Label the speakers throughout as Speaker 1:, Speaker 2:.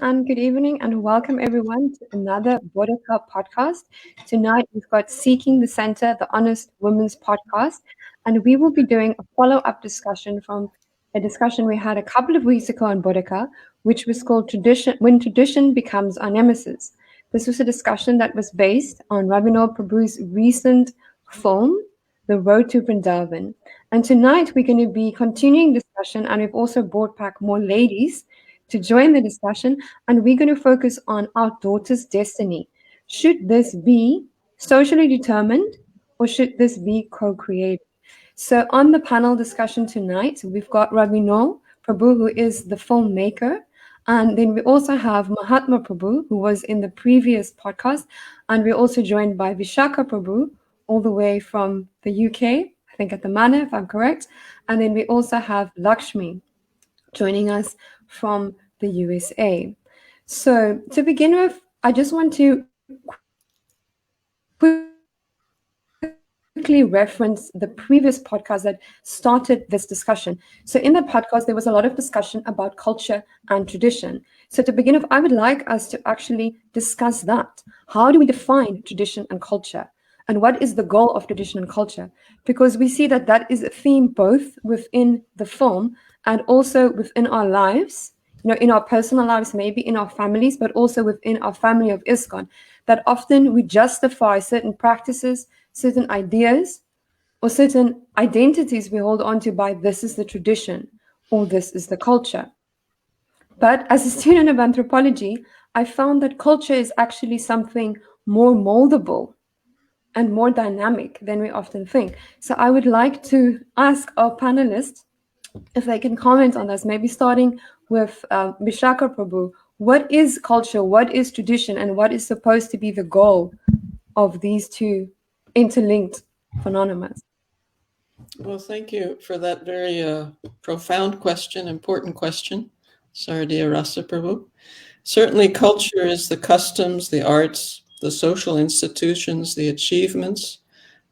Speaker 1: and good evening, and welcome everyone to another Bodhika podcast. Tonight we've got Seeking the Center, the Honest Women's podcast, and we will be doing a follow-up discussion from a discussion we had a couple of weeks ago on Bodhika, which was called Tradition When Tradition Becomes Our Nemesis. This was a discussion that was based on Ravinol Prabhu's recent film, The Road to Vrindavan. And tonight we're going to be continuing discussion, and we've also brought back more ladies to join the discussion, and we're going to focus on our daughter's destiny. Should this be socially determined or should this be co-created? So on the panel discussion tonight, we've got Ravinol Prabhu, who is the filmmaker, and then we also have Mahatma Prabhu, who was in the previous podcast, and we're also joined by Visakha Prabhu, all the way from the UK, I think at the Manor, if I'm correct, and then we also have Laxmi joining us from the USA. So to begin with, I just want to quickly reference the previous podcast that started this discussion. So in that podcast, there was a lot of discussion about culture and tradition. So to begin with, I would like us to actually discuss that. How do we define tradition and culture? And what is the goal of tradition and culture? Because we see that that is a theme both within the film and also within our lives, in our personal lives, maybe in our families, but also within our family of ISKCON, that often we justify certain practices, certain ideas, or certain identities we hold on to by this is the tradition or this is the culture. But as a student of anthropology, I found that culture is actually something more moldable and more dynamic than we often think. So I would like to ask our panelists if they can comment on this, maybe starting with Visakha Prabhu. What is culture, what is tradition, and what is supposed to be the goal of these two interlinked phenomena?
Speaker 2: Well, thank you for that very profound question, important question, Saradiya Rasa Prabhu. Certainly culture is the customs, the arts, the social institutions, the achievements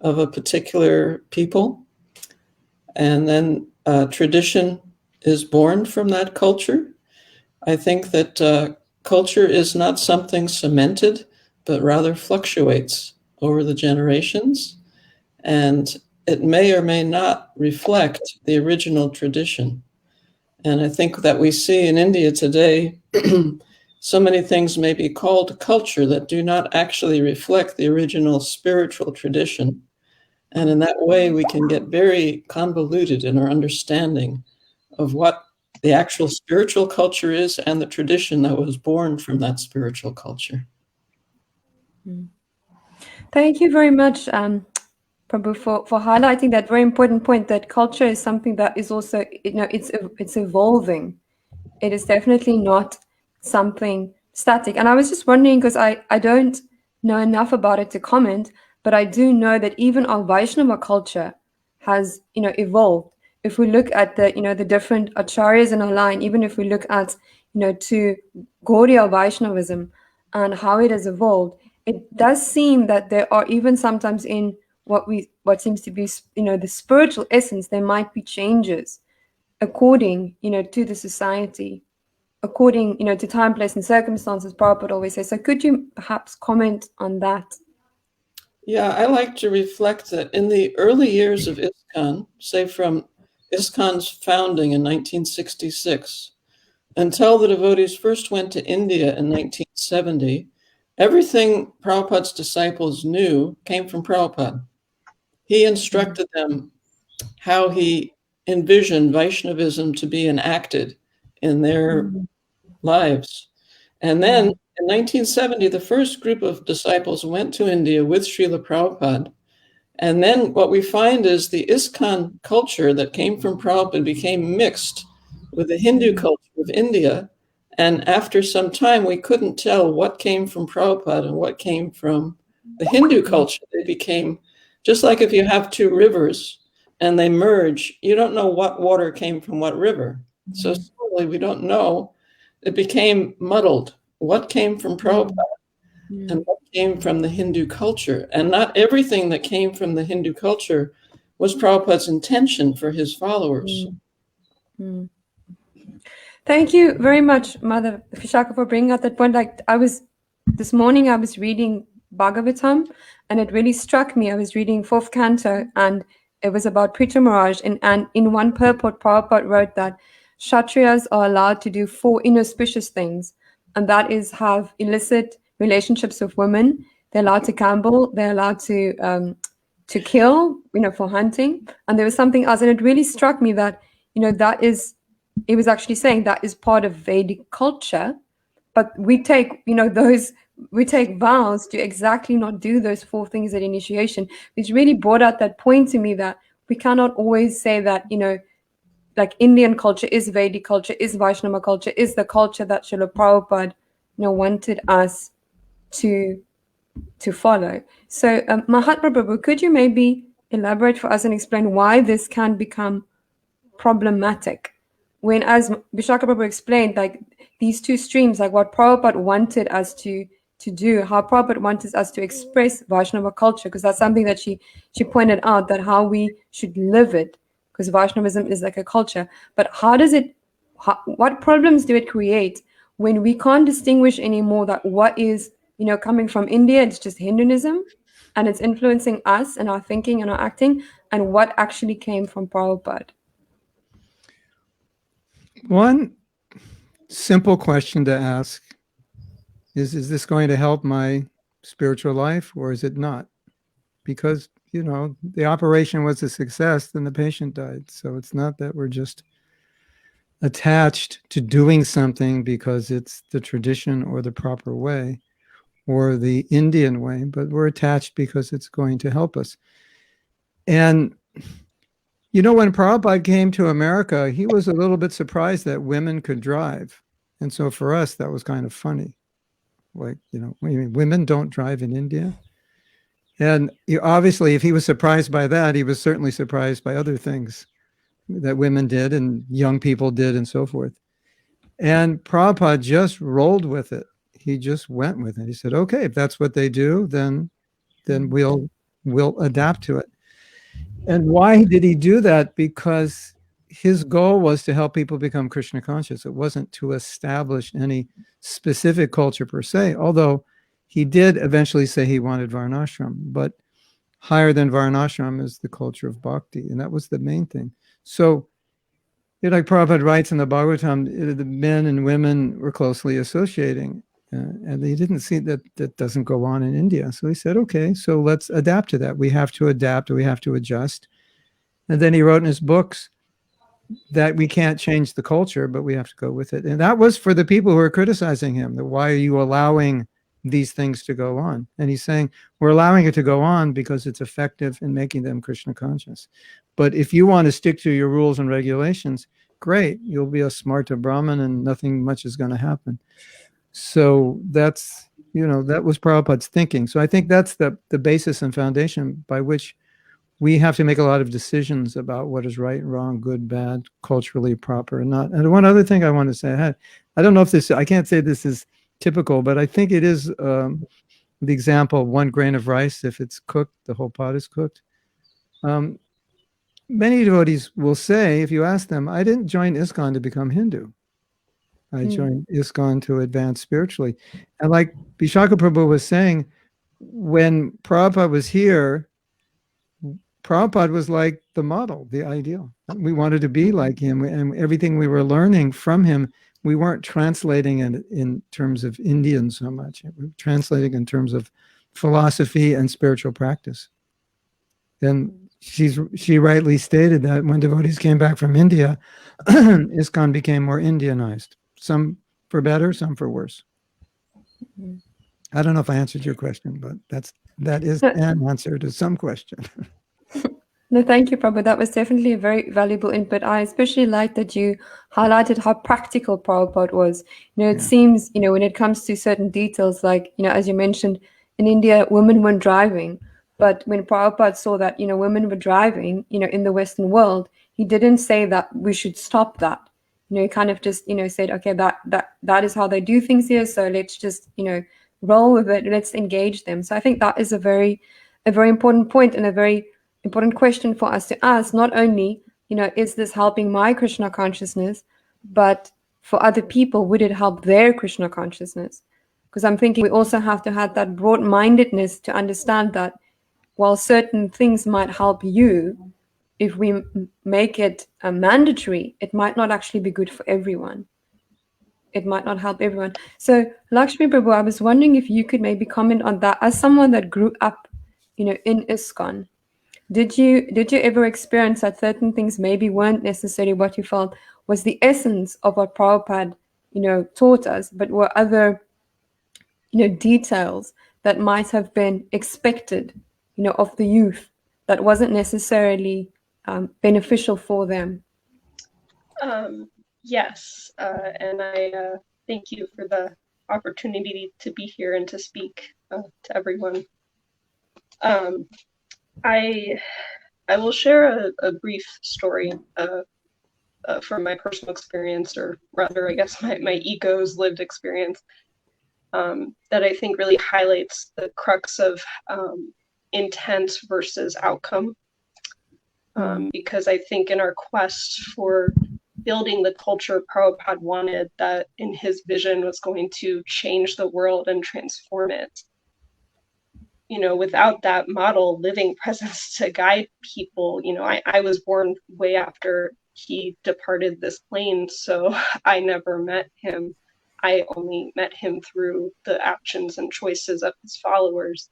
Speaker 2: of a particular people. And then tradition is born from that culture. I think that culture is not something cemented, but rather fluctuates over the generations. And it may or may not reflect the original tradition. And I think that we see in India today, so many things may be called culture that do not actually reflect the original spiritual tradition. And in that way, we can get very convoluted in our understanding of what the actual spiritual culture is and the tradition that was born from that spiritual culture.
Speaker 1: Thank you very much, Prabhu, for highlighting that very important point that culture is something that is also, it's evolving. It is definitely not something static. And I was just wondering, because I don't know enough about it to comment, but I do know that even our Vaishnava culture has, evolved. If we look at the, the different acharyas in our line, even if we look at, to Gaudiya Vaishnavism and how it has evolved, it does seem that there are even sometimes in what seems to be, the spiritual essence, there might be changes according, to the society, according, to time, place, and circumstances, Prabhupada always says. So could you perhaps comment on that?
Speaker 2: Yeah, I like to reflect that in the early years of ISKCON, say from ISKCON's founding in 1966, until the devotees first went to India in 1970, everything Prabhupada's disciples knew came from Prabhupada. He instructed them how he envisioned Vaishnavism to be enacted in their lives. And then in 1970, the first group of disciples went to India with Srila Prabhupada. And then what we find is the ISKCON culture that came from Prabhupada became mixed with the Hindu culture of India. And after some time, we couldn't tell what came from Prabhupada and what came from the Hindu culture. They became, just like if you have two rivers and they merge, you don't know what water came from what river. So similarly, we don't know. It became muddled. What came from Prabhupada and what came from the Hindu culture? And not everything that came from the Hindu culture was Prabhupada's intention for his followers.
Speaker 1: Thank you very much, Mother Vishaka, for bringing out that point. Like this morning I was reading Bhagavatam, and it really struck me. I was reading fourth canto, and it was about Prita Maharaj, and in one purport, Prabhupada wrote that Kshatriyas are allowed to do 4 inauspicious things, and that is have illicit relationships with women. They're allowed to gamble. They're allowed to kill, for hunting. And there was something else, and it really struck me that, that is, it was actually saying that is part of Vedic culture, but we take, we take vows to exactly not do those 4 things at initiation, which really brought out that point to me that we cannot always say that, like Indian culture is Vedic culture, is Vaishnava culture, is the culture that Srila Prabhupada, wanted us to follow. So Mahatma Prabhu, could you maybe elaborate for us and explain why this can become problematic? When, as Vishaka Prabhu explained, like these 2 streams, like what Prabhupada wanted us to do, how Prabhupada wanted us to express Vaishnava culture, because that's something that she pointed out, that how we should live it, because Vaishnavism is like a culture. But what problems do it create when we can't distinguish anymore that what is, coming from India, it's just Hinduism, and it's influencing us and our thinking and our acting, and what actually came from Prabhupada?
Speaker 3: One simple question to ask is this going to help my spiritual life, or is it not? Because, the operation was a success, then the patient died. So it's not that we're just attached to doing something because it's the tradition or the proper way or the Indian way, but we're attached because it's going to help us. And, when Prabhupada came to America, he was a little bit surprised that women could drive. And so for us, that was kind of funny. Like, women don't drive in India. And obviously, if he was surprised by that, he was certainly surprised by other things that women did and young people did and so forth. And Prabhupada just rolled with it. He just went with it. He said, okay, if that's what they do, then we'll adapt to it. And why did he do that? Because his goal was to help people become Krishna conscious. It wasn't to establish any specific culture per se, although he did eventually say he wanted Varnashram, but higher than Varnashram is the culture of bhakti, and that was the main thing. So, like Prabhupada writes in the Bhagavatam, the men and women were closely associating, and they didn't see that doesn't go on in India. So he said, okay, so let's adapt to that. We have to adapt, we have to adjust. And then he wrote in his books that we can't change the culture, but we have to go with it. And that was for the people who are criticizing him, that why are you allowing these things to go on? And he's saying, we're allowing it to go on because it's effective in making them Krishna conscious. But if you want to stick to your rules and regulations, great, you'll be a smarta Brahmin and nothing much is going to happen. So that's, that was Prabhupada's thinking. So I think that's the basis and foundation by which we have to make a lot of decisions about what is right, wrong, good, bad, culturally proper, and not. And one other thing I want to say, I don't know if this, I can't say this is typical, but I think it is the example of 1 grain of rice. If it's cooked, the whole pot is cooked. Many devotees will say, if you ask them, I didn't join ISKCON to become Hindu. I joined ISKCON to advance spiritually. And like Vishaka Prabhu was saying, when Prabhupada was here, Prabhupada was like the model, the ideal. We wanted to be like him, and everything we were learning from him, we weren't translating it in terms of Indian so much. We were translating in terms of philosophy and spiritual practice. And she rightly stated that when devotees came back from India, ISKCON became more Indianized. Some for better, some for worse. I don't know if I answered your question, but that is an answer to some question.
Speaker 1: No, thank you, Prabhu. That was definitely a very valuable input. I especially like that you highlighted how practical Prabhupada was. It seems, when it comes to certain details, like, as you mentioned, in India, women weren't driving. But when Prabhupada saw that, women were driving, in the Western world, he didn't say that we should stop that. He kind of just, said, okay, that is how they do things here. So let's just, roll with it. Let's engage them. So I think that is a very important point and a very important question for us to ask. Not only, is this helping my Krishna consciousness, but for other people, would it help their Krishna consciousness? Because I'm thinking we also have to have that broad-mindedness to understand that while certain things might help you, if we make it mandatory, it might not actually be good for everyone. It might not help everyone. So, Lakshmi Prabhu, I was wondering if you could maybe comment on that. As someone that grew up, in ISKCON, did you ever experience that certain things maybe weren't necessarily what you felt was the essence of what Prabhupada, taught us, but were other, details that might have been expected, of the youth that wasn't necessarily beneficial for them?
Speaker 4: Yes, and I thank you for the opportunity to be here and to speak to everyone. I will share a brief story from my personal experience, or rather, I guess my ego's lived experience, that I think really highlights the crux of intent versus outcome. Because I think in our quest for building the culture Prabhupada wanted, that in his vision was going to change the world and transform it, without that model living presence to guide people, I was born way after he departed this plane, so I never met him. I only met him through the actions and choices of his followers.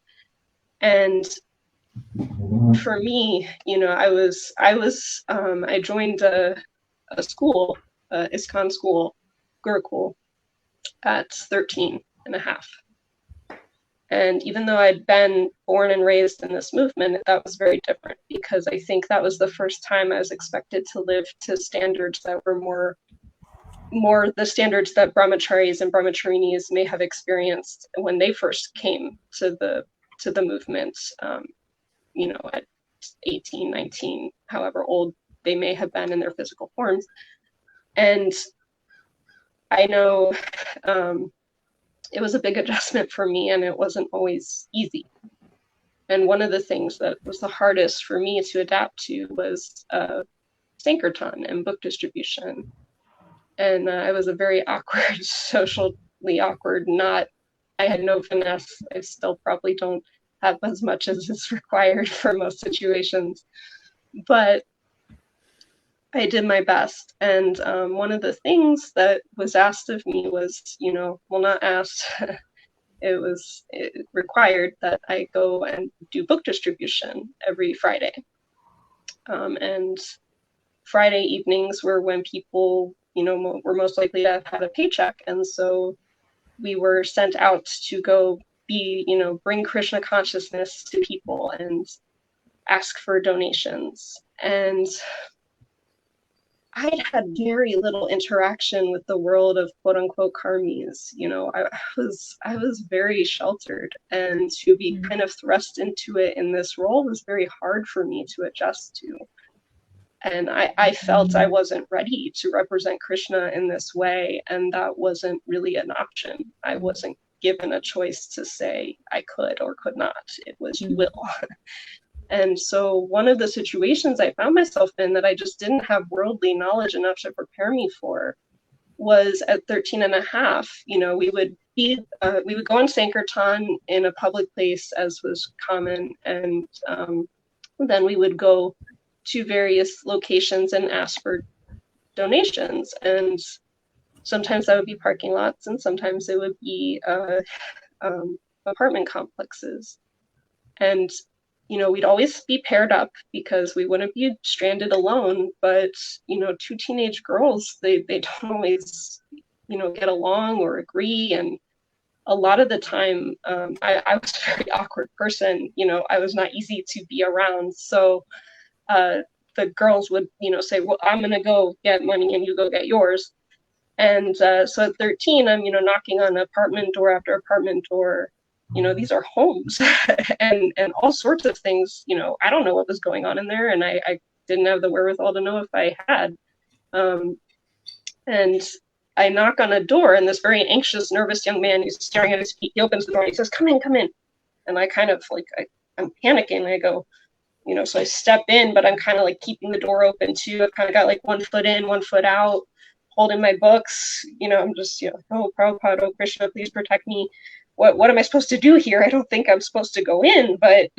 Speaker 4: And for me, I joined a school, ISKCON school, Gurukul, at 13 and a half. And even though I'd been born and raised in this movement, that was very different, because I think that was the first time I was expected to live to standards that were more the standards that brahmacharis and brahmacharinis may have experienced when they first came to the movement, at 18, 19, however old they may have been in their physical forms. And I know it was a big adjustment for me, and it wasn't always easy. And one of the things that was the hardest for me to adapt to was Sankirtan and book distribution. And I was a very awkward, socially awkward, I had no finesse. I still probably don't have as much as is required for most situations, but I did my best. And one of the things that was asked of me was, well, not asked, it required that I go and do book distribution every Friday. And Friday evenings were when people, were most likely to have had a paycheck. And so we were sent out to go bring Krishna consciousness to people and ask for donations. And I'd had very little interaction with the world of quote unquote karmis. I was very sheltered, and to be kind of thrust into it in this role was very hard for me to adjust to. And I felt I wasn't ready to represent Krishna in this way, and that wasn't really an option. I wasn't given a choice to say I could or could not. It was you will. And so one of the situations I found myself in that I just didn't have worldly knowledge enough to prepare me for was at 13 and a half. We would go on Sankirtan in a public place, as was common, and then we would go to various locations and ask for donations. And sometimes that would be parking lots, and sometimes it would be apartment complexes. And we'd always be paired up because we wouldn't be stranded alone. But two teenage girls, they don't always get along or agree. And a lot of the time, I was a very awkward person. I was not easy to be around. So the girls would say, well, I'm gonna go get money and you go get yours. And so at 13, I'm knocking on apartment door after apartment door. These are homes and all sorts of things. I don't know what was going on in there, and I didn't have the wherewithal to know if I had. And I knock on a door, and this very anxious, nervous young man who's staring at his feet, he opens the door and he says, come in, come in. And I kind of I'm panicking. I go, so I step in, but I'm kind of keeping the door open too. I've kind of got 1 foot in, 1 foot out, holding my books, I'm just, oh, Prabhupada, oh, Krishna, please protect me. What am I supposed to do here? I don't think I'm supposed to go in, but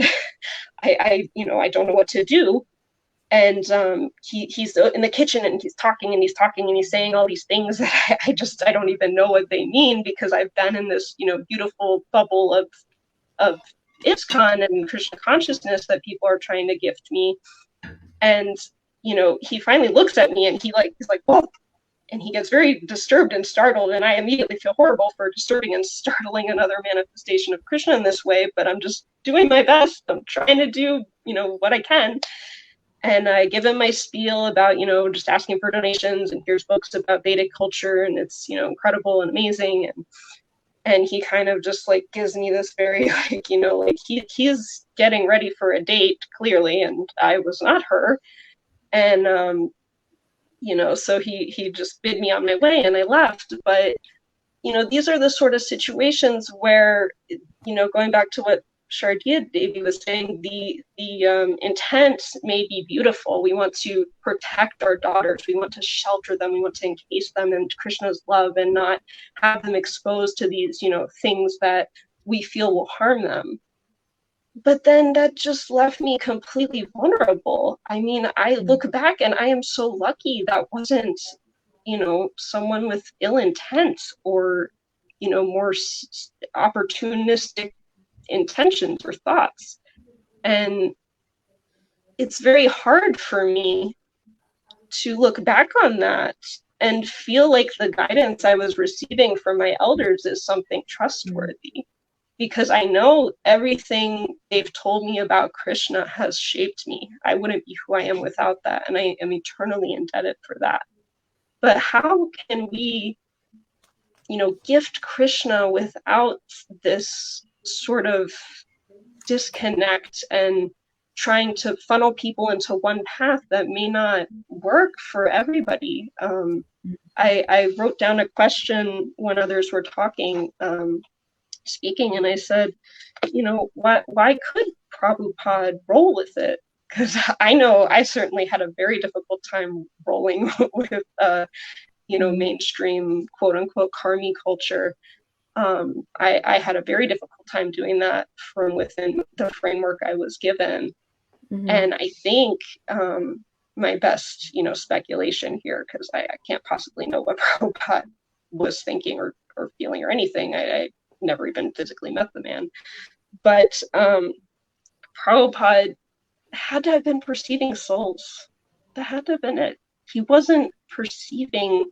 Speaker 4: I don't know what to do. And he's in the kitchen, and he's talking and he's saying all these things that I don't even know what they mean, because I've been in this, beautiful bubble of ISKCON and Krishna consciousness that people are trying to gift me. And, he finally looks at me, and he's like, whoa. And he gets very disturbed and startled, and I immediately feel horrible for disturbing and startling another manifestation of Krishna in this way, but I'm just doing my best. I'm trying to do, what I can. And I give him my spiel about, just asking for donations, and here's books about Vedic culture, and it's, incredible and amazing. And he kind of just like gives me this very he's getting ready for a date, clearly, and I was not her. And so he just bid me on my way, and I left. But these are the sort of situations where, going back to what Saradiya Devi was saying, the intent may be beautiful. We want to protect our daughters. We want to shelter them. We want to encase them in Krishna's love and not have them exposed to these, things that we feel will harm them. But then that just left me completely vulnerable. I mean, I look back and I am so lucky that wasn't, someone with ill intent or, more opportunistic intentions or thoughts. And it's very hard for me to look back on that and feel like the guidance I was receiving from my elders is something trustworthy, because I know everything they've told me about Krishna has shaped me. I wouldn't be who I am without that, and I am eternally indebted for that. But how can we, gift Krishna without this sort of disconnect and trying to funnel people into one path that may not work for everybody? I wrote down a question when others were talking, speaking, and I said, why could Prabhupada roll with it? Because I know I certainly had a very difficult time rolling with, mainstream quote unquote karmi culture. I had a very difficult time doing that from within the framework I was given. Mm-hmm. And I think my best, speculation here, because I can't possibly know what Prabhupada was thinking or feeling or anything. I never even physically met the man. But Prabhupada had to have been perceiving souls. That had to have been it. He wasn't perceiving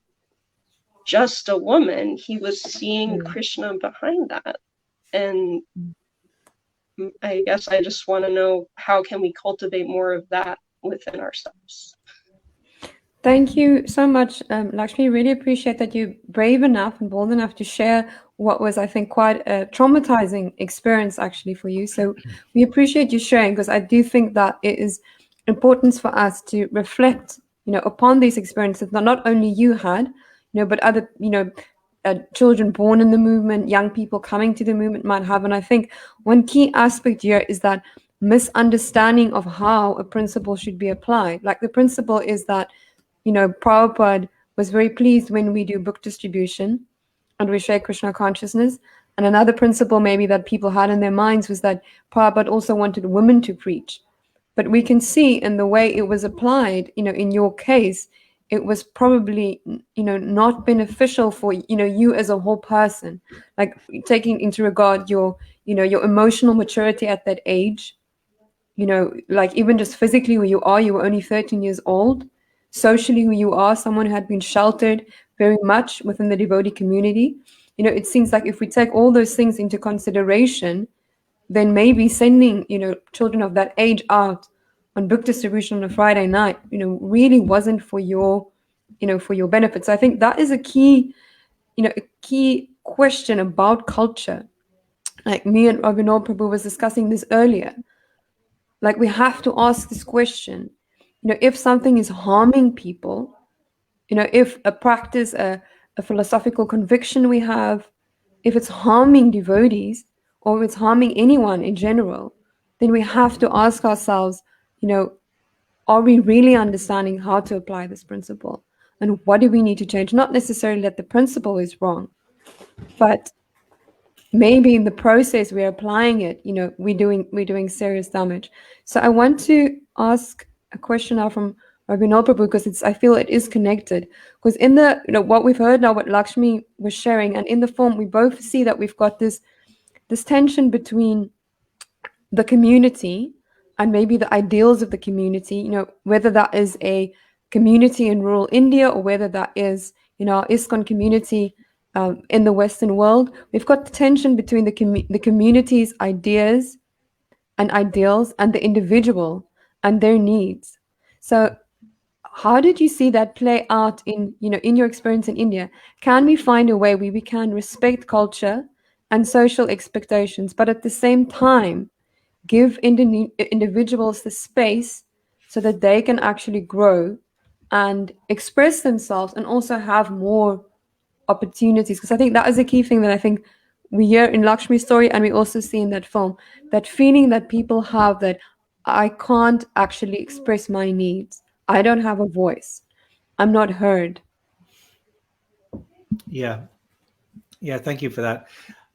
Speaker 4: just a woman. He was seeing Krishna behind that. And I guess I just want to know, how can we cultivate more of that within ourselves?
Speaker 1: Thank you so much, Laxmi. Really appreciate that you're brave enough and bold enough to share what was, I think, quite a traumatizing experience actually for you. So we appreciate you sharing, because I do think that it is important for us to reflect, upon these experiences that not only you had, but other, children born in the movement, young people coming to the movement might have. And I think one key aspect here is that misunderstanding of how a principle should be applied. Like, the principle is that, Prabhupada was very pleased when we do book distribution and we share Krishna consciousness. And another principle maybe that people had in their minds was that Prabhupada also wanted women to preach. But we can see in the way it was applied, in your case, it was probably, not beneficial for, you as a whole person, like taking into regard your, your emotional maturity at that age, like even just physically who you were only 13 years old. Socially, who you are, someone who had been sheltered very much within the devotee community. It seems like if we take all those things into consideration, then maybe sending, children of that age out on book distribution on a Friday night, really wasn't for your, for your benefit. So I think that is a key question about culture. Like me and Ravinol Prabhu was discussing this earlier. Like, we have to ask this question. If something is harming people, if a practice, a philosophical conviction we have, if it's harming devotees or if it's harming anyone in general, then we have to ask ourselves, are we really understanding how to apply this principle? and what do we need to change? Not necessarily that the principle is wrong, but maybe in the process we're applying it, we're doing serious damage. So I want to ask a question now from Ravinol Prabhu, because I feel it is connected. Because in the what we've heard now, what Laxmi was sharing, and in the film, we both see that we've got this tension between the community and maybe the ideals of the community, whether that is a community in rural India or whether that is, our ISKCON community in the Western world. We've got the tension between the community's ideas and ideals and the individual and their needs. So how did you see that play out in your experience in India? Can we find a way where we can respect culture and social expectations, but at the same time give individuals the space so that they can actually grow and express themselves and also have more opportunities? Because I think that is a key thing that I think we hear in Lakshmi's story, and we also see in that film, that feeling that people have that I can't actually express my needs. I don't have a voice. I'm not heard.
Speaker 5: Yeah. Thank you for that.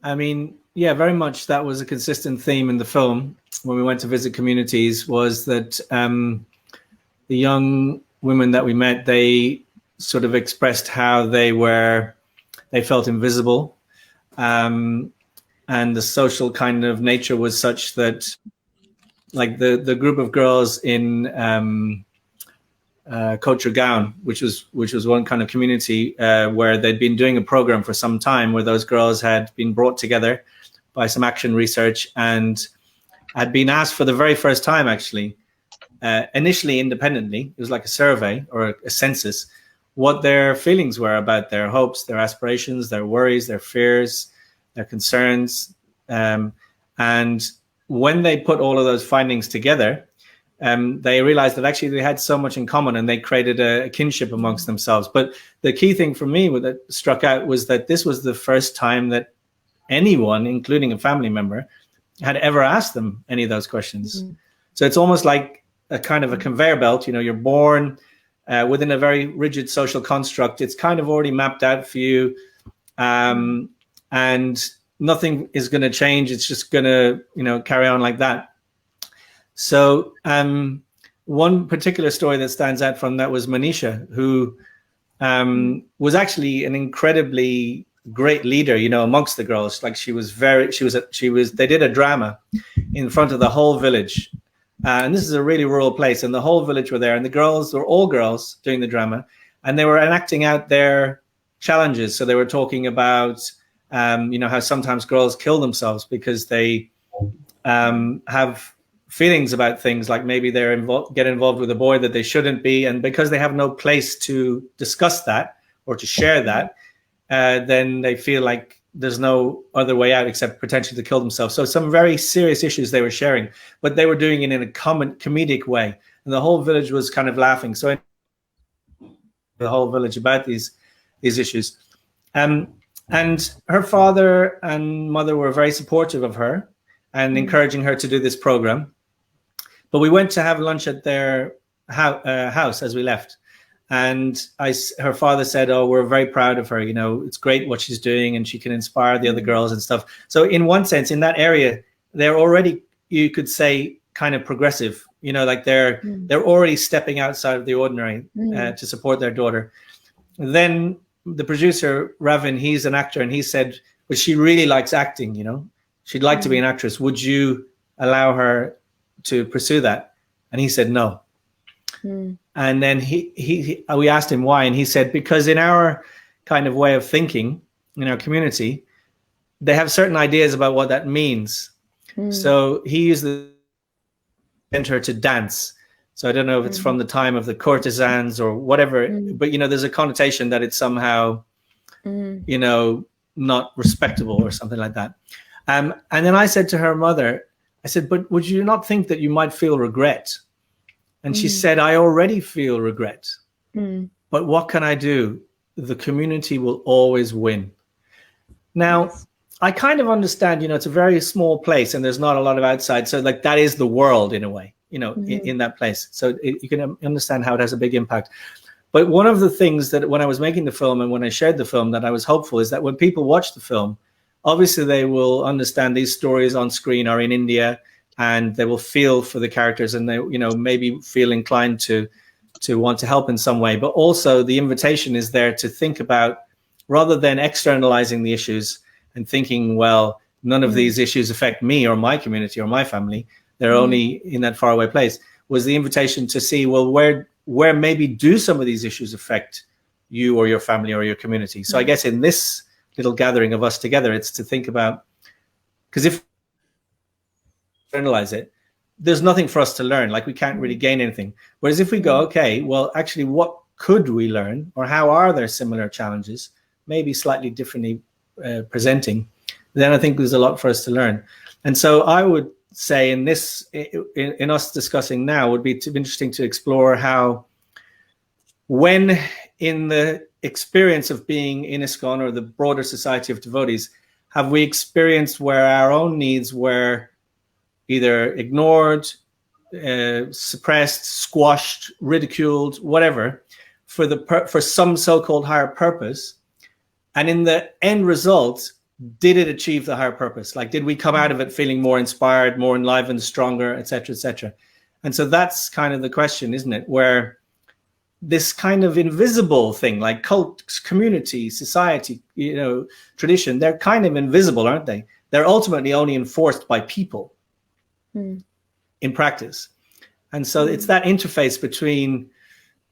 Speaker 5: I mean, very much that was a consistent theme in the film when we went to visit communities, was that the young women that we met, they sort of expressed how they felt invisible. And the social kind of nature was such that, like the group of girls in Kotragaon, which was one kind of community where they'd been doing a program for some time, where those girls had been brought together by some action research and had been asked for the very first time, actually, initially independently. It was like a survey or a census, what their feelings were about their hopes, their aspirations, their worries, their fears, their concerns. And when they put all of those findings together, they realized that actually they had so much in common, and they created a kinship amongst themselves. But the key thing for me that struck out was that this was the first time that anyone, including a family member, had ever asked them any of those questions. Mm-hmm. So it's almost like a kind of a conveyor belt. You're born within a very rigid social construct. It's kind of already mapped out for you, and nothing is going to change. It's just going to, carry on like that. So one particular story that stands out from that was Manisha, who was actually an incredibly great leader, amongst the girls. Like they did a drama in front of the whole village. And this is a really rural place, and the whole village were there, and the girls were all girls doing the drama, and they were enacting out their challenges. So they were talking about, how sometimes girls kill themselves because they have feelings about things, like maybe they're get involved with a boy that they shouldn't be, and because they have no place to discuss that or to share that, then they feel like there's no other way out except potentially to kill themselves. So some very serious issues they were sharing, but they were doing it in a comedic way, and the whole village was kind of laughing. So the whole village about these issues, and her father and mother were very supportive of her and encouraging her to do this program. But we went to have lunch at their house as we left. And her father said, "Oh, we're very proud of her. It's great what she's doing, and she can inspire the other girls and stuff." So in one sense, in that area, they're already, you could say, kind of progressive. Like they're already stepping outside of the ordinary to support their daughter. Then the producer, Ravin, he's an actor, and he said, "But she really likes acting. She'd like to be an actress. Would you allow her to pursue that?" And he said no. And then we asked him why, and he said, because in our kind of way of thinking, in our community, they have certain ideas about what that means. So he used the enter to dance. So I don't know if it's from the time of the courtesans or whatever, but there's a connotation that it's somehow not respectable or something like that. And then I said to her mother, I said, "But would you not think that you might feel regret?" And she said, "I already feel regret. But what can I do? The community will always win." Now, I kind of understand, it's a very small place and there's not a lot of outside. So like that is the world in a way, in that place. So you can understand how it has a big impact. But one of the things that when I was making the film and when I shared the film that I was hopeful is that when people watch the film, obviously they will understand these stories on screen are in India, and they will feel for the characters, and they, you know, maybe feel inclined to want to help in some way. But also the invitation is there to think about, rather than externalizing the issues and thinking, well, none of these issues affect me or my community or my family, they're only in that faraway place, was the invitation to see, well, where maybe do some of these issues affect you or your family or your community. So I guess in this little gathering of us together, it's to think about, because if we internalize it, there's nothing for us to learn, like we can't really gain anything. Whereas if we go, okay, well, actually, what could we learn, or how are there similar challenges, maybe slightly differently presenting, then I think there's a lot for us to learn. And so I would say in this, in us discussing now, would be interesting to explore how, when in the experience of being in ISKCON or the broader society of devotees, have we experienced where our own needs were either ignored, suppressed, squashed, ridiculed, whatever, for some so-called higher purpose, and in the end result, did it achieve the higher purpose? Like, did we come out of it feeling more inspired, more enlivened, stronger, et cetera, et cetera? And so that's kind of the question, isn't it? Where this kind of invisible thing, like cult, community, society, you know, tradition, they're kind of invisible, aren't they? They're ultimately only enforced by people in practice. And so it's that interface between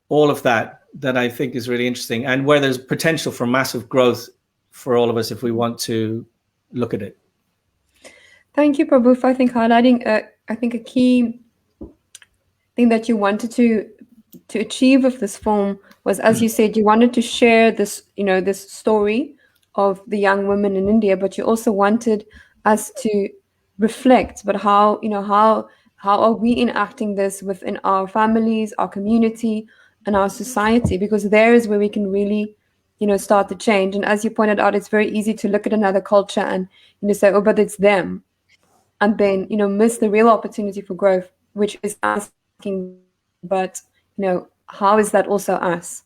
Speaker 5: all of that that I think is really interesting, and where there's potential for massive growth for all of us if we want to look at it.
Speaker 1: Thank you, Prabhu, for highlighting a key thing that you wanted to achieve with this film was, as you said, you wanted to share this, you know, this story of the young women in India, but you also wanted us to reflect, but how are we enacting this within our families, our community, and our society? Because there is where we can really, you know, start the change. And as you pointed out, it's very easy to look at another culture and, you know, say, oh, but it's them, and then, you know, miss the real opportunity for growth, which is asking, but, you know, how is that also us?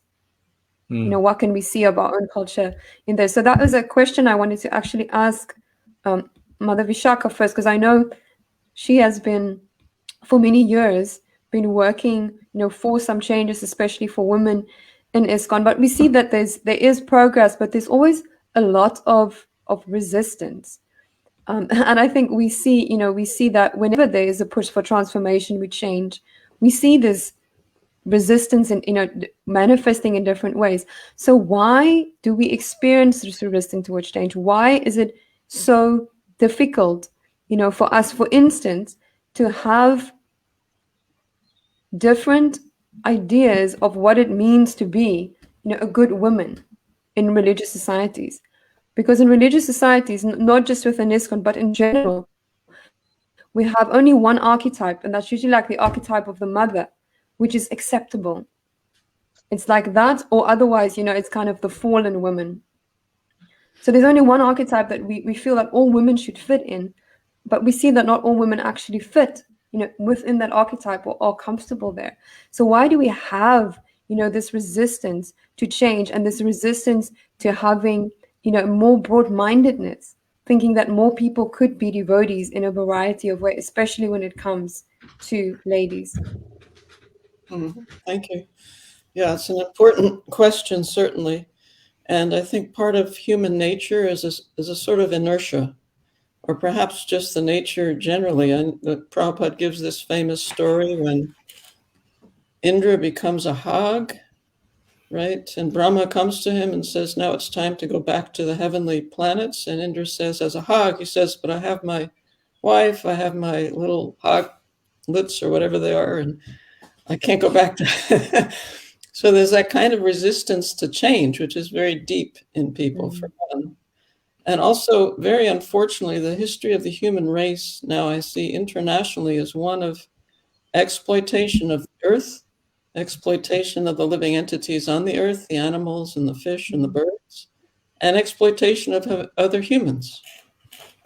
Speaker 1: You know, what can we see of our own culture in there? So that was a question I wanted to actually ask Mother Visakha first, because I know she has been, for many years, been working, you know, for some changes, especially for women in ISKCON. But we see that there is progress, but there's always a lot of resistance. And I think we see that whenever there is a push for transformation, we change, we see this resistance and, you know, manifesting in different ways. So why do we experience this resistance towards change? Why is it so difficult, you know, for us, for instance, to have different ideas of what it means to be, you know, a good woman in religious societies? Because in religious societies, not just within ISKCON, but in general, we have only one archetype, and that's usually like the archetype of the mother, which is acceptable. It's like that, or otherwise, you know, it's kind of the fallen woman. So there's only one archetype that we feel that all women should fit in, but we see that not all women actually fit, you know, within that archetype or are comfortable there. So why do we have, you know, this resistance to change and this resistance to having, you know, more broad-mindedness, thinking that more people could be devotees in a variety of ways, especially when it comes to ladies?
Speaker 2: Thank you. Yeah, it's an important question, certainly. And I think part of human nature is a sort of inertia, or perhaps just the nature generally. And Prabhupada gives this famous story when Indra becomes a hog, right? And Brahma comes to him and says, now it's time to go back to the heavenly planets. And Indra says, as a hog, he says, but I have my wife, I have my little hoglets or whatever they are, and I can't go back to. So there's that kind of resistance to change, which is very deep in people, for one. And also, very unfortunately, the history of the human race now I see internationally is one of exploitation of the earth, exploitation of the living entities on the earth, the animals and the fish and the birds, and exploitation of other humans.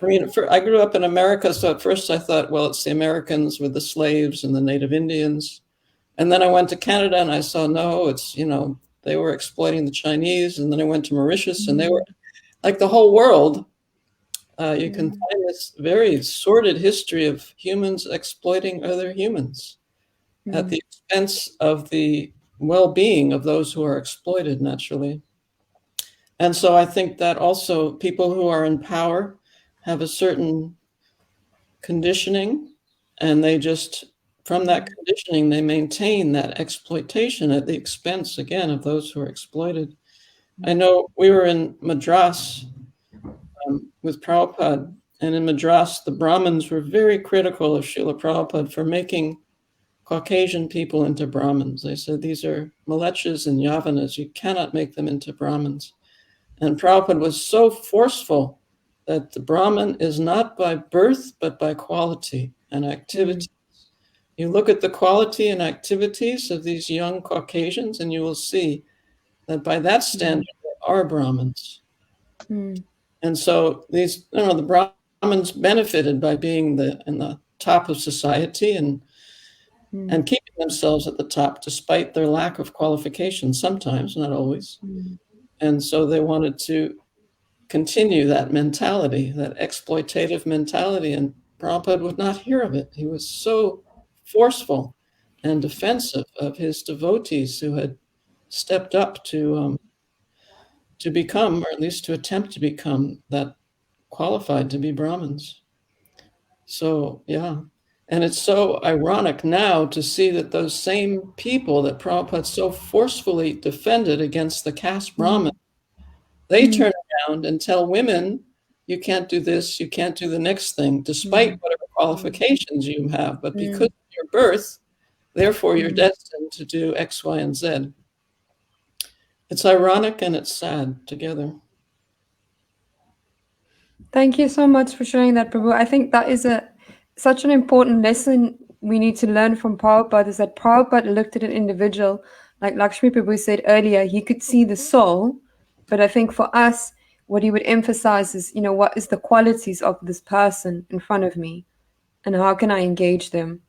Speaker 2: I mean, I grew up in America, so at first I thought, well, it's the Americans with the slaves and the native Indians. And then I went to Canada and I saw, no, it's, they were exploiting the Chinese. And then I went to Mauritius and they were like the whole world. You can find this very sordid history of humans exploiting other humans at the expense of the well-being of those who are exploited naturally. And so I think that also people who are in power have a certain conditioning, and they just, from that conditioning, they maintain that exploitation at the expense, again, of those who are exploited. I know we were in Madras with Prabhupada, and in Madras, the Brahmins were very critical of Srila Prabhupada for making Caucasian people into Brahmins. They said, these are Malechas and Yavanas. You cannot make them into Brahmins. And Prabhupada was so forceful that the Brahmin is not by birth, but by quality and activity. You look at the quality and activities of these young Caucasians, and you will see that by that standard, they are Brahmins. And so these, the Brahmins benefited by being in the top of society and keeping themselves at the top despite their lack of qualifications, sometimes, not always. And so they wanted to continue that mentality, that exploitative mentality, and Prabhupada would not hear of it. He was so forceful and defensive of his devotees who had stepped up to become, or at least to attempt to become, that qualified to be Brahmins. So, yeah. And it's so ironic now to see that those same people that Prabhupada so forcefully defended against the caste Brahmin, they turn around and tell women, you can't do this, you can't do the next thing, despite whatever qualifications you have. But because of your birth, therefore you're destined to do X, Y, and Z. It's ironic and it's sad together.
Speaker 1: Thank you so much for sharing that, Prabhu. I think that is such an important lesson we need to learn from Prabhupada, is that Prabhupada looked at an individual, like Laxmi Prabhu said earlier, he could see the soul, but I think for us, what he would emphasize is, what is the qualities of this person in front of me, and how can I engage them,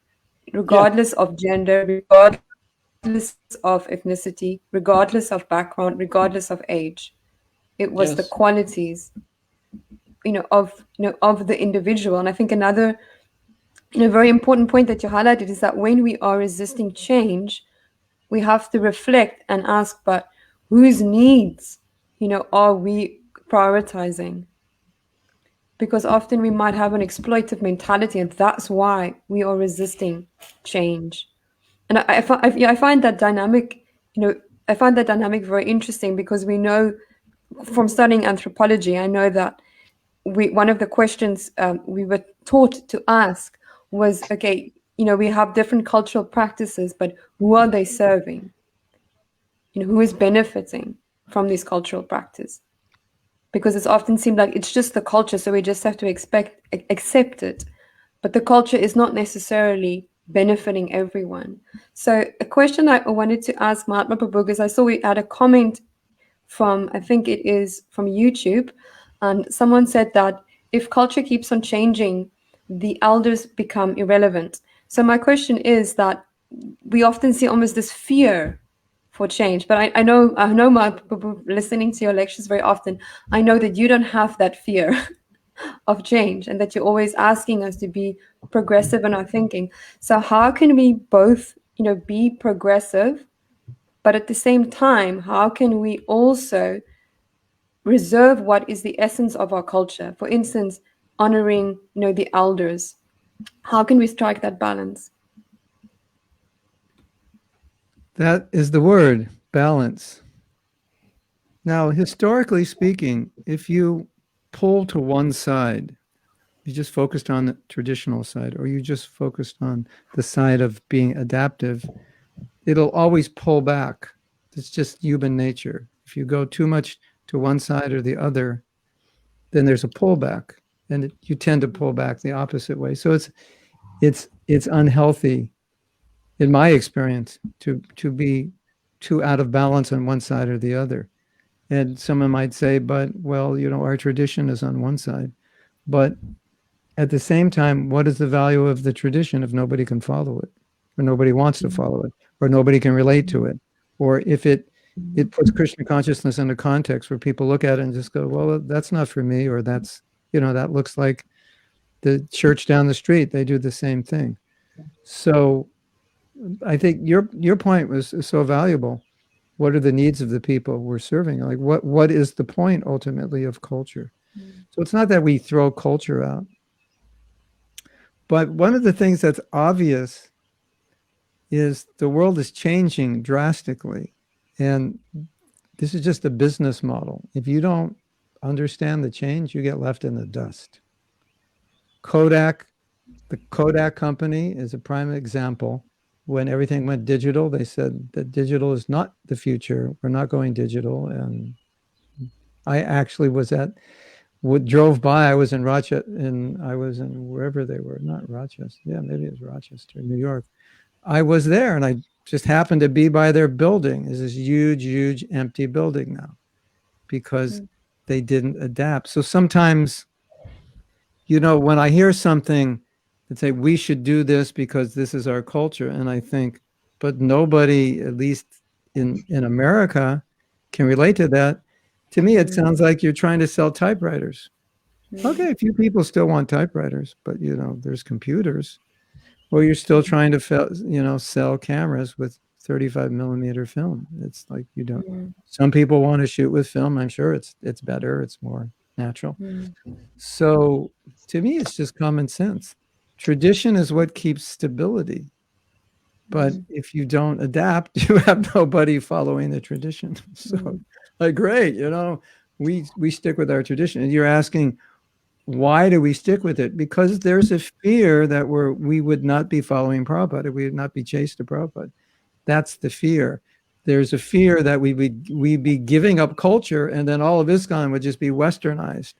Speaker 1: regardless of gender, regardless of ethnicity, regardless of background, regardless of age. It was the qualities, of the individual. And I think another, very important point that you highlighted is that when we are resisting change, we have to reflect and ask, but whose needs, are we prioritizing? Because often we might have an exploitive mentality, and that's why we are resisting change. And I find that dynamic, I find that dynamic very interesting, because we know from studying anthropology, I know that one of the questions we were taught to ask was, okay, we have different cultural practices, but who are they serving? Who is benefiting from this cultural practice? Because it's often seemed like it's just the culture, so we just have to accept it. But the culture is not necessarily benefiting everyone. So a question I wanted to ask Mahatma Prabhu, because I saw we had a comment from, I think it is from YouTube, and someone said that if culture keeps on changing, the elders become irrelevant. So my question is that we often see almost this fear for change, but I know listening to your lectures very often, I know that you don't have that fear of change, and that you're always asking us to be progressive in our thinking. So how can we both, be progressive, but at the same time, how can we also reserve what is the essence of our culture? For instance, honoring, the elders. How can we strike that balance?
Speaker 3: That is the word, balance. Now, historically speaking, if you pull to one side, you just focused on the traditional side, or you just focused on the side of being adaptive, it'll always pull back. It's just human nature. If you go too much to one side or the other, then there's a pullback, and you tend to pull back the opposite way. So it's unhealthy, in my experience, to be too out of balance on one side or the other. And someone might say, but, well, our tradition is on one side. But at the same time, what is the value of the tradition if nobody can follow it, or nobody wants to follow it? or nobody can relate to it, or if it puts Krishna consciousness into context where people look at it and just go, well, that's not for me, or that's, that looks like the church down the street. They do the same thing. So I think your point was so valuable. What are the needs of the people we're serving? Like what is the point ultimately of culture? So it's not that we throw culture out. But one of the things that's obvious is the world is changing drastically. And this is just a business model. If you don't understand the change, you get left in the dust. The Kodak company is a prime example. When everything went digital, they said that digital is not the future. We're not going digital. And I actually drove by. I was in Rochester, and I was in wherever they were, not Rochester. Yeah, maybe it was Rochester, New York. I was there, and I just happened to be by their building. It's this huge, huge empty building now because they didn't adapt. So sometimes, when I hear something that say we should do this because this is our culture, and I think, but nobody, at least in America, can relate to that. To me, it sounds like you're trying to sell typewriters. Okay, a few people still want typewriters, but there's computers. Or you're still trying to sell cameras with 35 millimeter film. It's like you don't. Some people want to shoot with film. I'm sure it's better. It's more natural. So to me, it's just common sense. Tradition is what keeps stability. But if you don't adapt, you have nobody following the tradition. So, great, we stick with our tradition. And you're asking, why do we stick with it? Because there's a fear that we would not be following Prabhupada, we would not be chased to Prabhupada. That's the fear. There's a fear that we'd be giving up culture, and then all of ISKCON would just be westernized.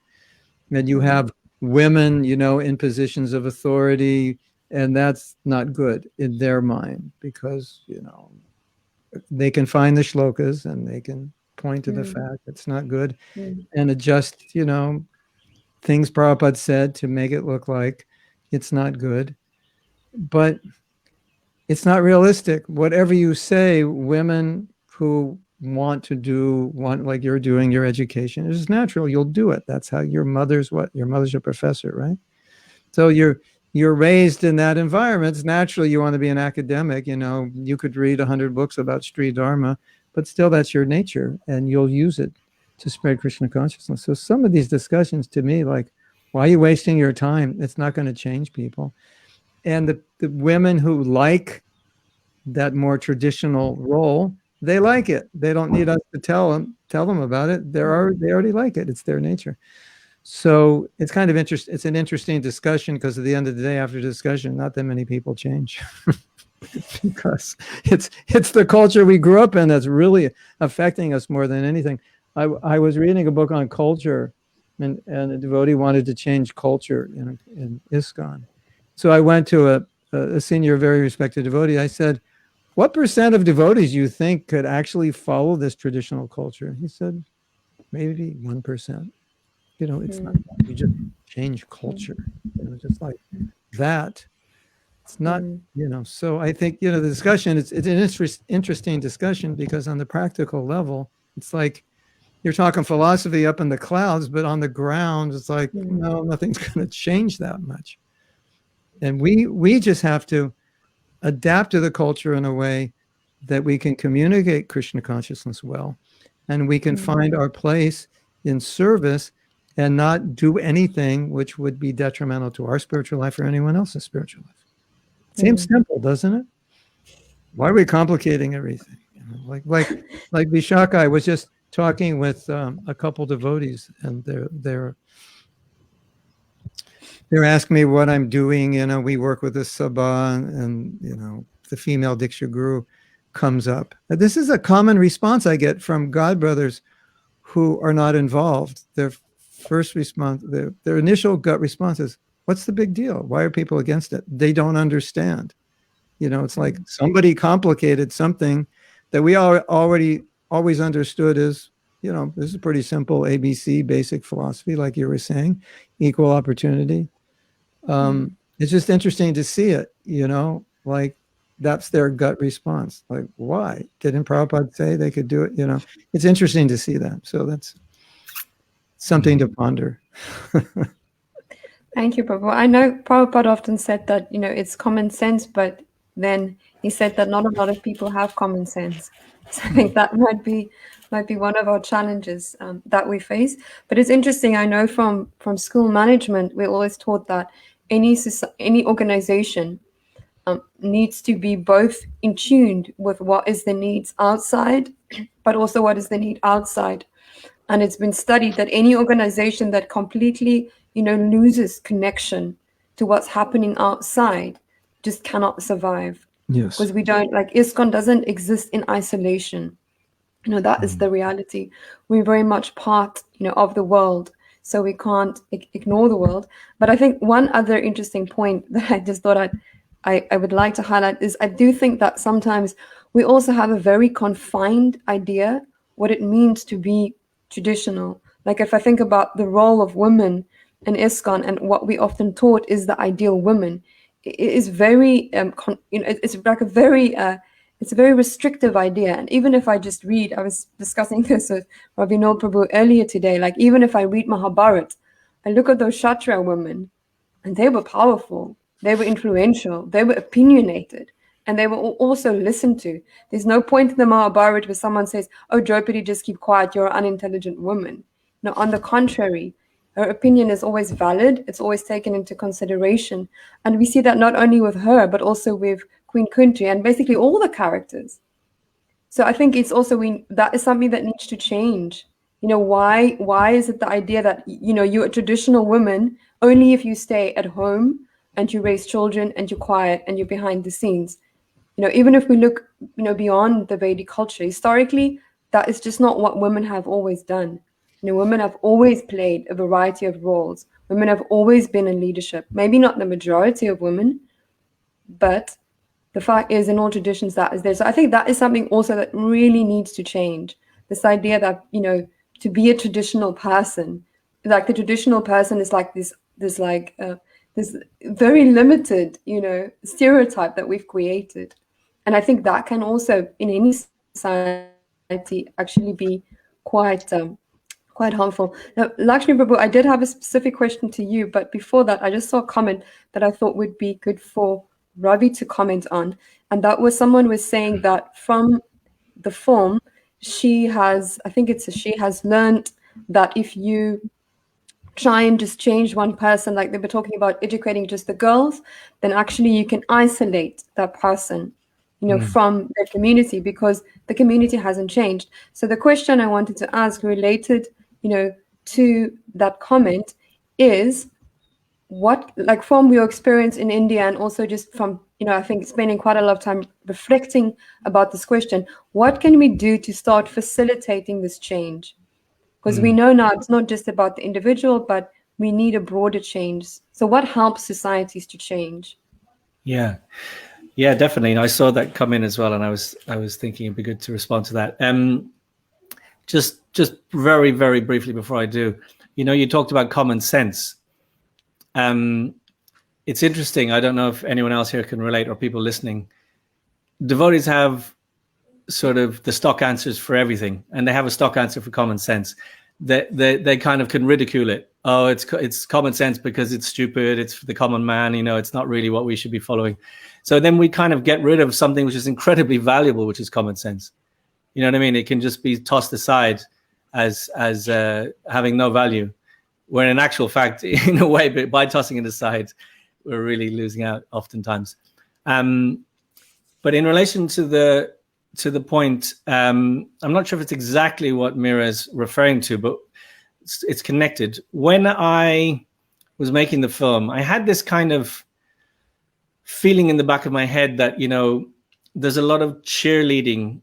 Speaker 3: And you have women, in positions of authority, and that's not good in their mind because, they can find the shlokas and they can point to the fact it's not good and adjust, things Prabhupada said to make it look like it's not good. But it's not realistic. Whatever you say, women who want like you're doing your education, it's natural. You'll do it. That's how your mother's a professor, right? So you're raised in that environment. It's natural you want to be an academic. You could read 100 books about Sri Dharma, but still that's your nature and you'll use it to spread Krishna consciousness. So some of these discussions to me, like, why are you wasting your time? It's not going to change people. And the women who like that more traditional role, they like it. They don't need us to tell them about it. They already like it. It's their nature. So it's kind of interesting. It's an interesting discussion because at the end of the day, after discussion, not that many people change because it's the culture we grew up in that's really affecting us more than anything. I was reading a book on culture, and a devotee wanted to change culture in ISKCON. So I went to a senior, very respected devotee. I said, what % of devotees you think could actually follow this traditional culture? He said, maybe 1%. It's not, you just change culture, just like that. It's not, so I think, the discussion, it's an interesting discussion because on the practical level, it's like, you're talking philosophy up in the clouds, but on the ground, it's like, no, nothing's going to change that much. And we just have to adapt to the culture in a way that we can communicate Krishna consciousness well, and we can find our place in service and not do anything which would be detrimental to our spiritual life or anyone else's spiritual life. Seems simple, doesn't it? Why are we complicating everything? Like Visakha, I was just talking with a couple devotees, and they're asking me what I'm doing. We work with the Sabha, and the female Diksha Guru comes up. This is a common response I get from God brothers who are not involved. Their first response, their initial gut response is, "What's the big deal? Why are people against it?" They don't understand. It's like somebody complicated something that we already always understood as, this is pretty simple ABC, basic philosophy, like you were saying, equal opportunity. It's just interesting to see it, like that's their gut response. Like, why? Didn't Prabhupada say they could do it? It's interesting to see that. So that's something to ponder.
Speaker 1: Thank you, Prabhu. I know Prabhupada often said that, it's common sense, but then he said that not a lot of people have common sense. So I think that might be one of our challenges that we face. But it's interesting. I know from school management, we're always taught that any organization needs to be both in tune with what is the needs outside, but also what is the need outside. And it's been studied that any organization that completely, loses connection to what's happening outside just cannot survive.
Speaker 3: Yes.
Speaker 1: Because we don't, like, ISKCON doesn't exist in isolation. That is the reality. We're very much part, of the world. So we can't ignore the world. But I think one other interesting point that I just thought I would like to highlight is I do think that sometimes we also have a very confined idea what it means to be traditional. Like if I think about the role of women in ISKCON and what we often taught is the ideal woman, it is very, it's like it's a very restrictive idea. And even if I just read, I was discussing this with Ravinol Prabhu earlier today, like even if I read Mahabharata, I look at those Kshatriya women and they were powerful, they were influential, they were opinionated, and they were also listened to. There's no point in the Mahabharata where someone says, oh, Draupadi, just keep quiet, you're an unintelligent woman. No, on the contrary, her opinion is always valid, it's always taken into consideration. And we see that not only with her, but also with Queen Kunti and basically all the characters. So I think it's also, that is something that needs to change. Why is it the idea that, you're a traditional woman only if you stay at home and you raise children and you're quiet and you're behind the scenes? Even if we look, beyond the Vedic culture, historically, that is just not what women have always done. Women have always played a variety of roles. Women have always been in leadership. Maybe not the majority of women, but the fact is in all traditions that is there. So I think that is something also that really needs to change. This idea that, to be a traditional person, like the traditional person is like this very limited, stereotype that we've created. And I think that can also, in any society, actually be quite harmful. Now, Laxmi Prabhu, I did have a specific question to you, but before that, I just saw a comment that I thought would be good for Ravi to comment on. And that was someone was saying that from the film, she has learned that if you try and just change one person, like they were talking about educating just the girls, then actually you can isolate that person, from the community because the community hasn't changed. So the question I wanted to ask related, to that comment is what, like from your experience in India and also just from, I think spending quite a lot of time reflecting about this question, what can we do to start facilitating this change? Because we know now it's not just about the individual, but we need a broader change. So what helps societies to change?
Speaker 5: Yeah, definitely. And I saw that come in as well, and I was thinking it'd be good to respond to that. Just very, very briefly before I do, you talked about common sense. It's interesting. I don't know if anyone else here can relate or people listening. Devotees have sort of the stock answers for everything, and they have a stock answer for common sense. They kind of can ridicule it. Oh, it's common sense because it's stupid. It's for the common man. It's not really what we should be following. So then we kind of get rid of something which is incredibly valuable, which is common sense. You know what I mean? It can just be tossed aside as having no value, where in actual fact, in a way, but by tossing it aside, we're really losing out oftentimes. But in relation to the point, I'm not sure if it's exactly what Mira is referring to, but it's connected. When I was making the film, I had this kind of feeling in the back of my head that, there's a lot of cheerleading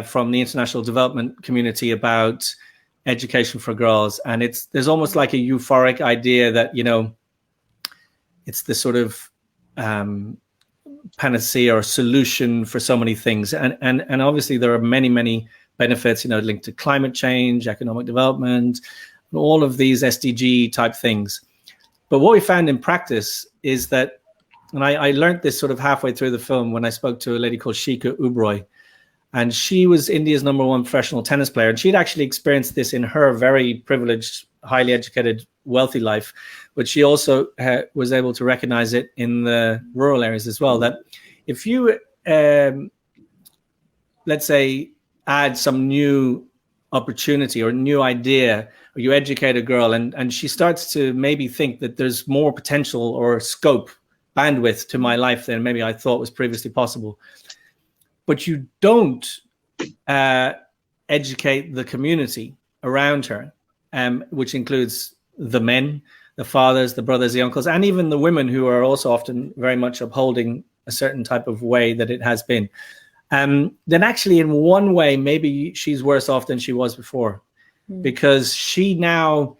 Speaker 5: from the international development community about education for girls. And there's almost like a euphoric idea that, it's the sort of panacea or solution for so many things. And obviously there are many, many benefits, linked to climate change, economic development, all of these SDG type things. But what we found in practice is that And I learned this sort of halfway through the film when I spoke to a lady called Shika Ubroy. And she was India's #1 professional tennis player. And she'd actually experienced this in her very privileged, highly educated, wealthy life. But she also was able to recognize it in the rural areas as well, that if you, let's say, add some new opportunity or new idea, or you educate a girl and she starts to maybe think that there's more potential or scope, bandwidth to my life than maybe I thought was previously possible. But you don't educate the community around her, which includes the men, the fathers, the brothers, the uncles, and even the women who are also often very much upholding a certain type of way that it has been. Then actually in one way, maybe she's worse off than she was before, because she now,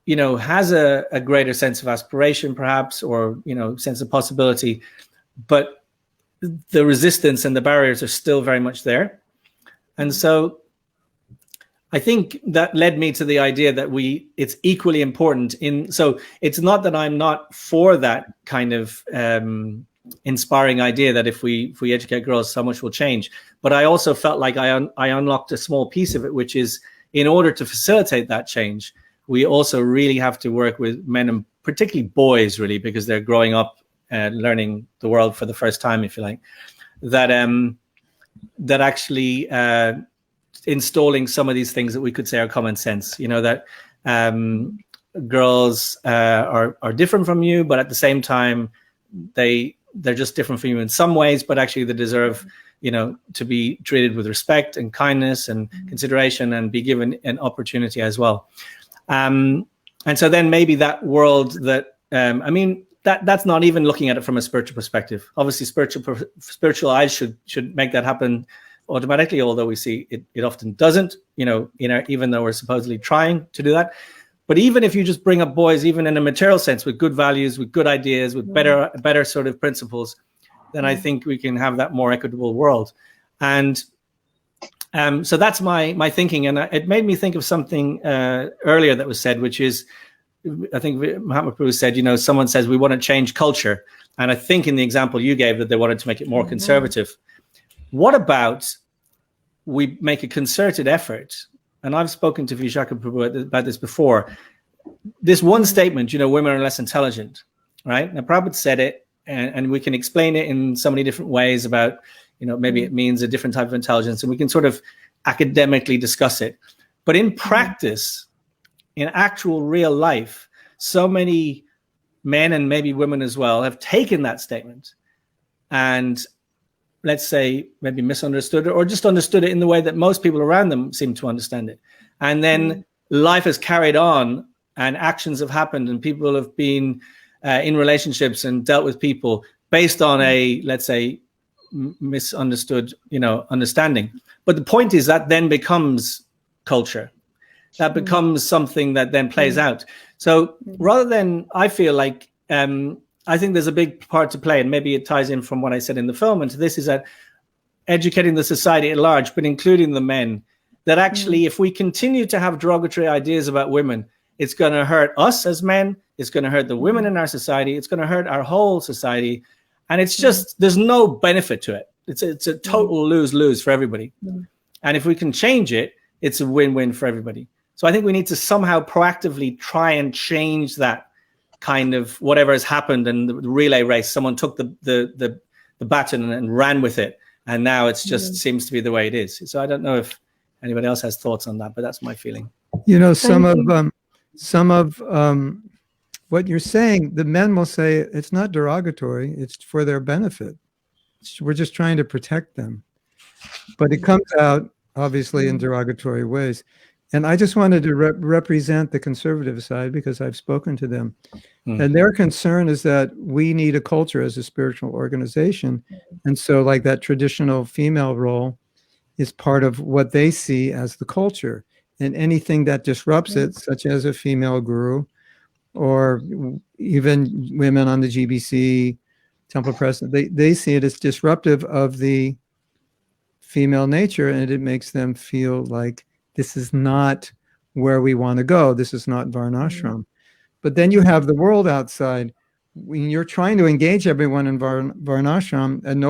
Speaker 5: you know, has a greater sense of aspiration perhaps, or, you know, sense of possibility, but the resistance and the barriers are still very much there. And so I think that led me to the idea that it's equally important so it's not that I'm not for that kind of inspiring idea that if we educate girls, so much will change. But I also felt like I unlocked a small piece of it, which is, in order to facilitate that change, we also really have to work with men, and particularly boys, really, because they're growing up learning the world for the first time, if you like, that actually installing some of these things that we could say are common sense, you know, that girls are different from you, but at the same time, they're just different from you in some ways, but actually they deserve, you know, to be treated with respect and kindness and consideration and be given an opportunity as well. And so then maybe that world that, I mean, that's not even looking at it from a spiritual perspective. Obviously, spiritual eyes should make that happen automatically, although we see it often doesn't, you know, even though we're supposedly trying to do that. But even if you just bring up boys, even in a material sense, with good values, with good ideas, with better sort of principles, then I think we can have that more equitable world. And so that's my thinking. And it made me think of something earlier that was said, which is, I think Mahatma Prabhu said, you know, someone says we want to change culture. And I think in the example you gave that they wanted to make it more conservative. What about we make a concerted effort? And I've spoken to Visakha Prabhu about this before. This one statement, you know, women are less intelligent, right? Now, Prabhupada said it, and we can explain it in so many different ways about, you know, maybe it means a different type of intelligence, and we can sort of academically discuss it. But in practice, in actual real life, so many men and maybe women as well have taken that statement and, let's say, maybe misunderstood it, or just understood it in the way that most people around them seem to understand it. And then life has carried on and actions have happened and people have been in relationships and dealt with people based on a, let's say, misunderstood, you know, understanding. But the point is that then becomes culture. That becomes something that then plays out. So rather than, I feel like, I think there's a big part to play, and maybe it ties in from what I said in the film, and to this is that educating the society at large, but including the men, that actually if we continue to have derogatory ideas about women, it's going to hurt us as men, it's going to hurt the women in our society, it's going to hurt our whole society, and it's just, there's no benefit to it. It's a total lose-lose for everybody. And if we can change it, it's a win-win for everybody. So I think we need to somehow proactively try and change that kind of whatever has happened, and the relay race, someone took the baton and ran with it, and now it's just seems to be the way it is. So I don't know if anybody else has thoughts on that, but that's my feeling.
Speaker 3: You know, some of what you're saying, the men will say it's not derogatory, it's for their benefit. We're just trying to protect them. But it comes out obviously in derogatory ways. And I just wanted to represent the conservative side because I've spoken to them. And their concern is that we need a culture as a spiritual organization. And so like that traditional female role is part of what they see as the culture. And anything that disrupts it, such as a female guru, or even women on the GBC, Temple President, they see it as disruptive of the female nature, and it makes them feel like this is not where we want to go. This is not Varnashram. But then you have the world outside when you're trying to engage everyone in Varnashram, and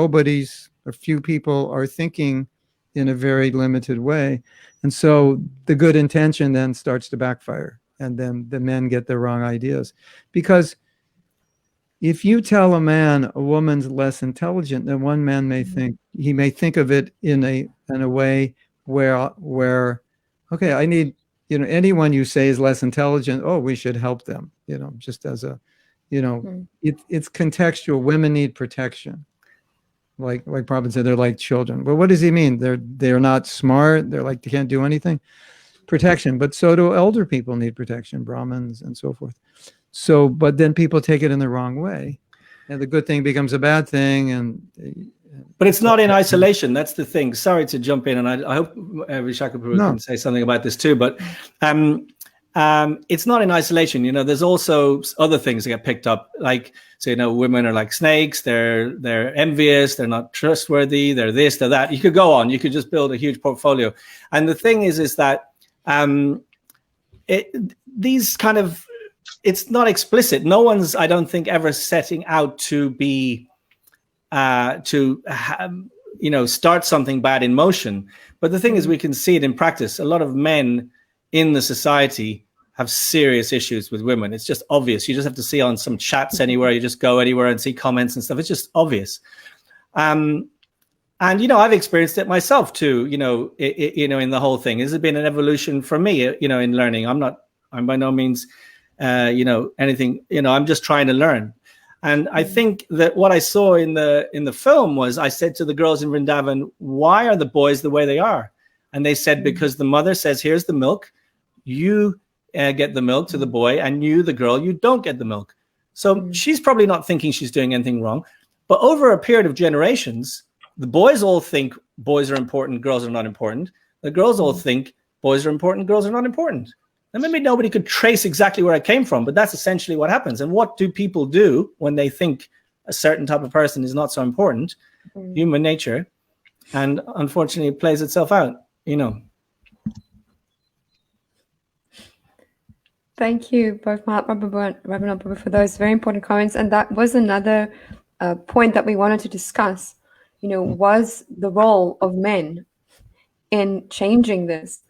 Speaker 3: a few people are thinking in a very limited way. And so the good intention then starts to backfire, and then the men get the wrong ideas. Because if you tell a man a woman's less intelligent, then one man may think of it in a way where okay, I need, anyone you say is less intelligent, oh, we should help them, just as a, it's contextual. Women need protection. Like Prabhupada said, they're like children. But what does he mean? They're not smart. They're like, they can't do anything. Protection. But so do elder people need protection, Brahmins and so forth. So, but then people take it in the wrong way, and the good thing becomes a bad thing.
Speaker 5: But it's not in isolation. That's the thing. Sorry to jump in, and I hope Visakha Prabhu can say something about this too. But it's not in isolation. There's also other things that get picked up. Like, so, women are like snakes. They're envious. They're not trustworthy. They're this, they're that. You could go on. You could just build a huge portfolio. And the thing is that these kind of, it's not explicit. No one's, I don't think, ever setting out to be, start something bad in motion. But the thing is, we can see it in practice. A lot of men in the society have serious issues with women. It's just obvious. You just have to see on some chats anywhere. You just go anywhere and see comments and stuff. It's just obvious. And, I've experienced it myself too, in the whole thing. This has been an evolution for me, in learning. I'm by no means, anything, I'm just trying to learn. And I think that what I saw in the film was, I said to the girls in Vrindavan, why are the boys the way they are? And they said, because the mother says, here's the milk, you get the milk to the boy, and you, the girl, you don't get the milk. So she's probably not thinking she's doing anything wrong. But over a period of generations, the boys all think boys are important, girls are not important. The girls all think boys are important, girls are not important. And maybe nobody could trace exactly where it came from, but that's essentially what happens. And what do people do when they think a certain type of person is not so important? Human nature. And unfortunately, it plays itself out,
Speaker 1: Thank you, both Mahatma Prabhu and Ravinol Prabhu, for those very important comments. And that was another point that we wanted to discuss, was the role of men in changing this.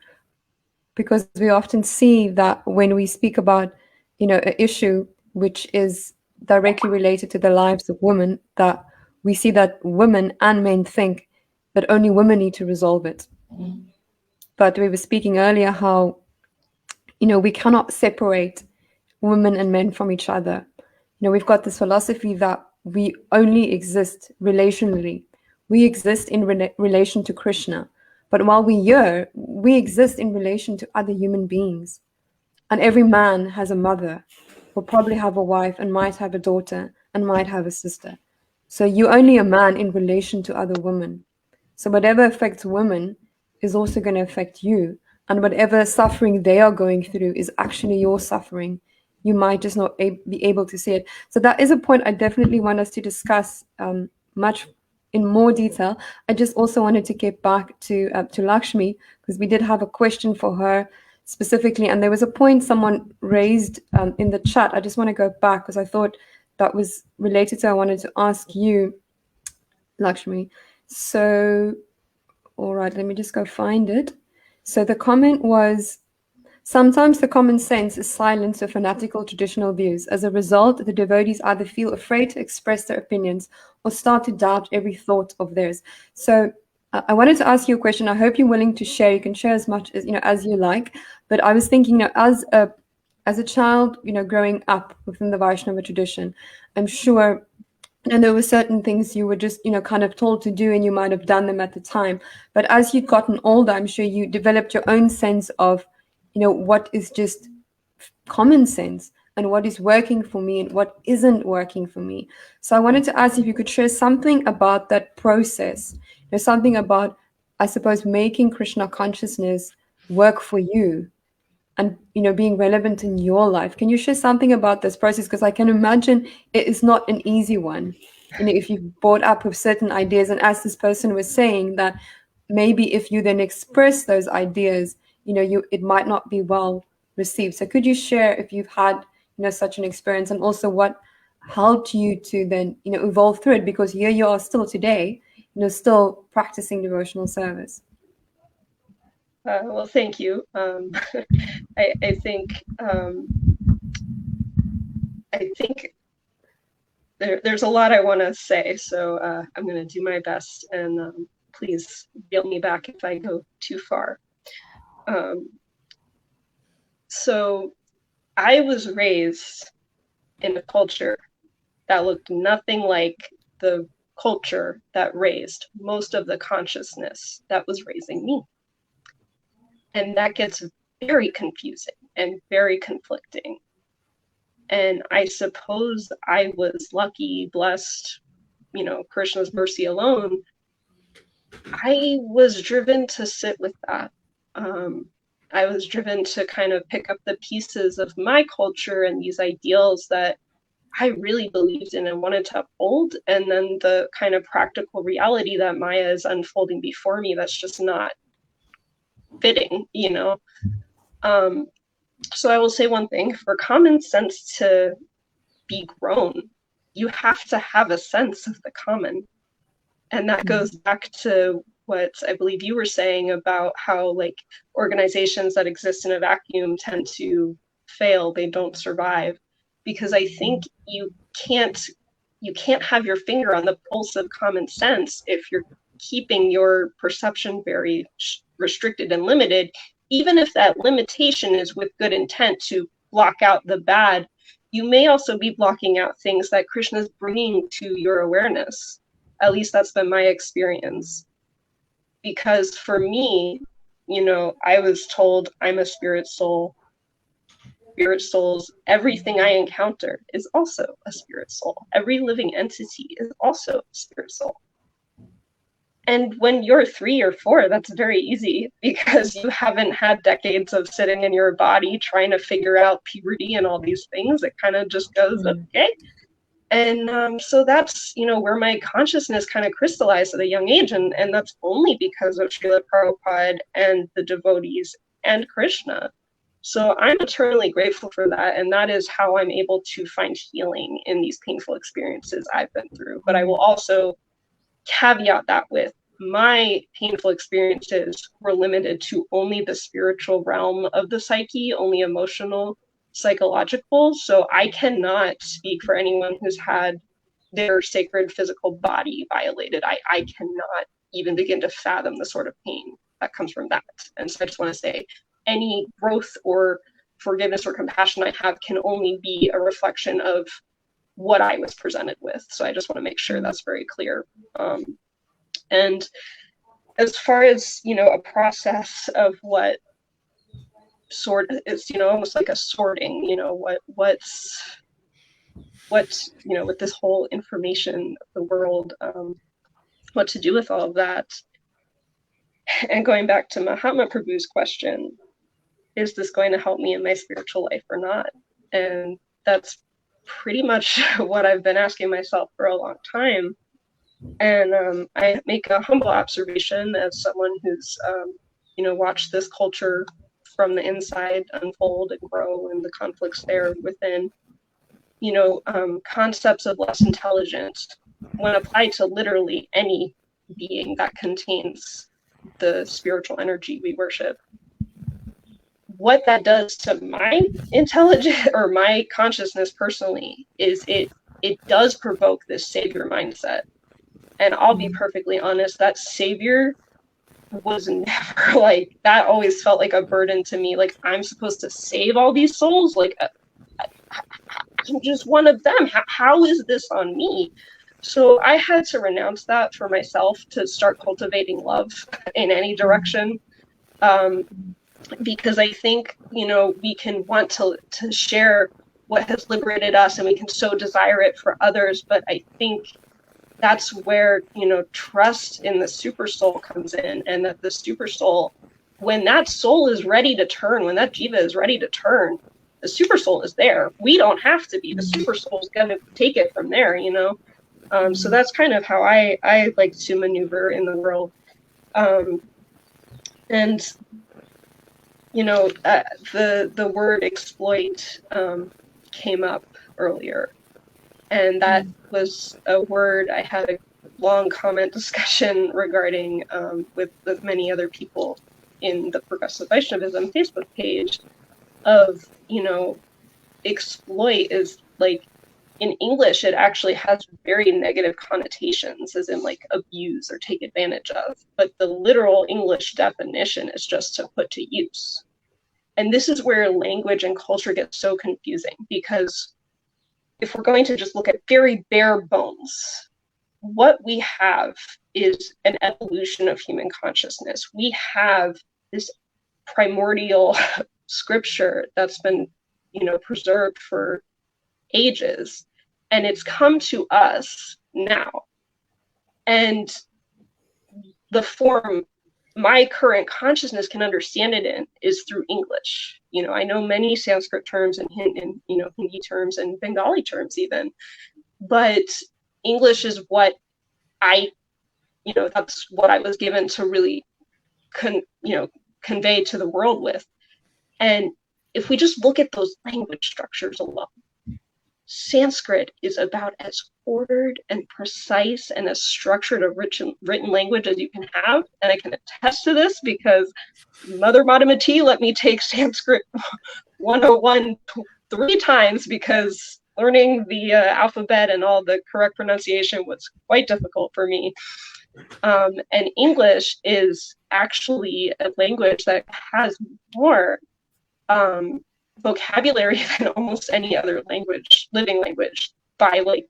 Speaker 1: Because we often see that when we speak about, an issue which is directly related to the lives of women, that we see that women and men think that only women need to resolve it. But we were speaking earlier how, we cannot separate women and men from each other. We've got this philosophy that we only exist relationally. We exist in relation to Krishna. But while we're here, we exist in relation to other human beings. And every man has a mother, will probably have a wife, and might have a daughter, and might have a sister. So you're only a man in relation to other women. So whatever affects women is also going to affect you. And whatever suffering they are going through is actually your suffering. You might just not be able to see it. So that is a point I definitely want us to discuss much in more detail. I just also wanted to get back to Laxmi, because we did have a question for her specifically, and there was a point someone raised in the chat. I just want to go back because I thought that was related to, I wanted to ask you, Laxmi. So, all right, let me just go find it. So the comment was, sometimes the common sense is silent to fanatical traditional views. As a result, the devotees either feel afraid to express their opinions or start to doubt every thought of theirs. So I wanted to ask you a question. I hope you're willing to share. You can share as much as you like. But I was thinking, as a child, growing up within the Vaishnava tradition, I'm sure, and there were certain things you were just, kind of told to do, and you might have done them at the time. But as you'd gotten older, I'm sure you developed your own sense of, what is just common sense and what is working for me and what isn't working for me. So I wanted to ask if you could share something about that process. There's something about, I suppose, making Krishna consciousness work for you and, being relevant in your life. Can you share something about this process? Because I can imagine it is not an easy one. If you've brought up with certain ideas, and as this person was saying, that maybe if you then express those ideas, it might not be well received. So could you share if you've had, such an experience, and also what helped you to then, evolve through it? Because here you are still today, still practicing devotional service.
Speaker 4: Well, thank you. I think there's a lot I want to say, so I'm going to do my best, and please reel me back if I go too far. So I was raised in a culture that looked nothing like the culture that raised most of the consciousness that was raising me. And that gets very confusing and very conflicting. And I suppose I was lucky, blessed, Krishna's mercy alone. I was driven to sit with that. I was driven to kind of pick up the pieces of my culture and these ideals that I really believed in and wanted to uphold, and then the kind of practical reality that Maya is unfolding before me that's just not fitting, So I will say one thing: for common sense to be grown, you have to have a sense of the common. And that goes back to what I believe you were saying about how organizations that exist in a vacuum tend to fail, they don't survive. Because I think you can't have your finger on the pulse of common sense if you're keeping your perception very restricted and limited, even if that limitation is with good intent to block out the bad. You may also be blocking out things that Krishna is bringing to your awareness. At least that's been my experience. Because for me, I was told I'm a spirit soul. Spirit souls, everything I encounter is also a spirit soul. Every living entity is also a spirit soul. And when you're 3 or 4, that's very easy because you haven't had decades of sitting in your body trying to figure out puberty and all these things. It kind of just goes, okay. And so that's, where my consciousness kind of crystallized at a young age. And that's only because of Srila Prabhupada and the devotees and Krishna. So I'm eternally grateful for that. And that is how I'm able to find healing in these painful experiences I've been through. But I will also caveat that with my painful experiences were limited to only the spiritual realm of the psyche, only emotional, psychological. So I cannot speak for anyone who's had their sacred physical body violated. I cannot even begin to fathom the sort of pain that comes from that. And so I just want to say any growth or forgiveness or compassion I have can only be a reflection of what I was presented with. So I just want to make sure that's very clear. And as far as, a process of what it's, almost like a sorting, what's with this whole information of the world, what to do with all of that. And going back to Mahatma Prabhu's question, is this going to help me in my spiritual life or not? And that's pretty much what I've been asking myself for a long time. And I make a humble observation as someone who's, watched this culture from the inside unfold and grow and the conflicts there within, concepts of less intelligence when applied to literally any being that contains the spiritual energy we worship. What that does to my intelligence or my consciousness personally is it does provoke this savior mindset. And I'll be perfectly honest, that savior was never that always felt like a burden to me. I'm supposed to save all these souls? I'm just one of them. How is this on me? So I had to renounce that for myself to start cultivating love in any direction. Because I think, we can want to share what has liberated us and we can so desire it for others. But I think that's where, trust in the super soul comes in, and that the super soul, when that soul is ready to turn, when that jiva is ready to turn, the super soul is there. We don't have to be. The super soul is going to take it from there, So that's kind of how I like to maneuver in the world. And the word exploit came up earlier. And that was a word I had a long comment discussion regarding with many other people in the Progressive Vaishnavism Facebook page of, exploit is like, in English, it actually has very negative connotations, as in like abuse or take advantage of. But the literal English definition is just to put to use. And this is where language and culture gets so confusing, because if we're going to just look at very bare bones, what we have is an evolution of human consciousness. We have this primordial scripture that's been, preserved for ages, and it's come to us now. And the form my current consciousness can understand it in is through English. I know many Sanskrit terms and Hindi terms and Bengali terms even, but English is what that's what I was given to really convey to the world with. And if we just look at those language structures alone, Sanskrit is about as ordered and precise and as structured a written language as you can have. And I can attest to this because Mother Madhumati let me take Sanskrit 101 3 times, because learning the alphabet and all the correct pronunciation was quite difficult for me. And English is actually a language that has more vocabulary than almost any other language, living language, by like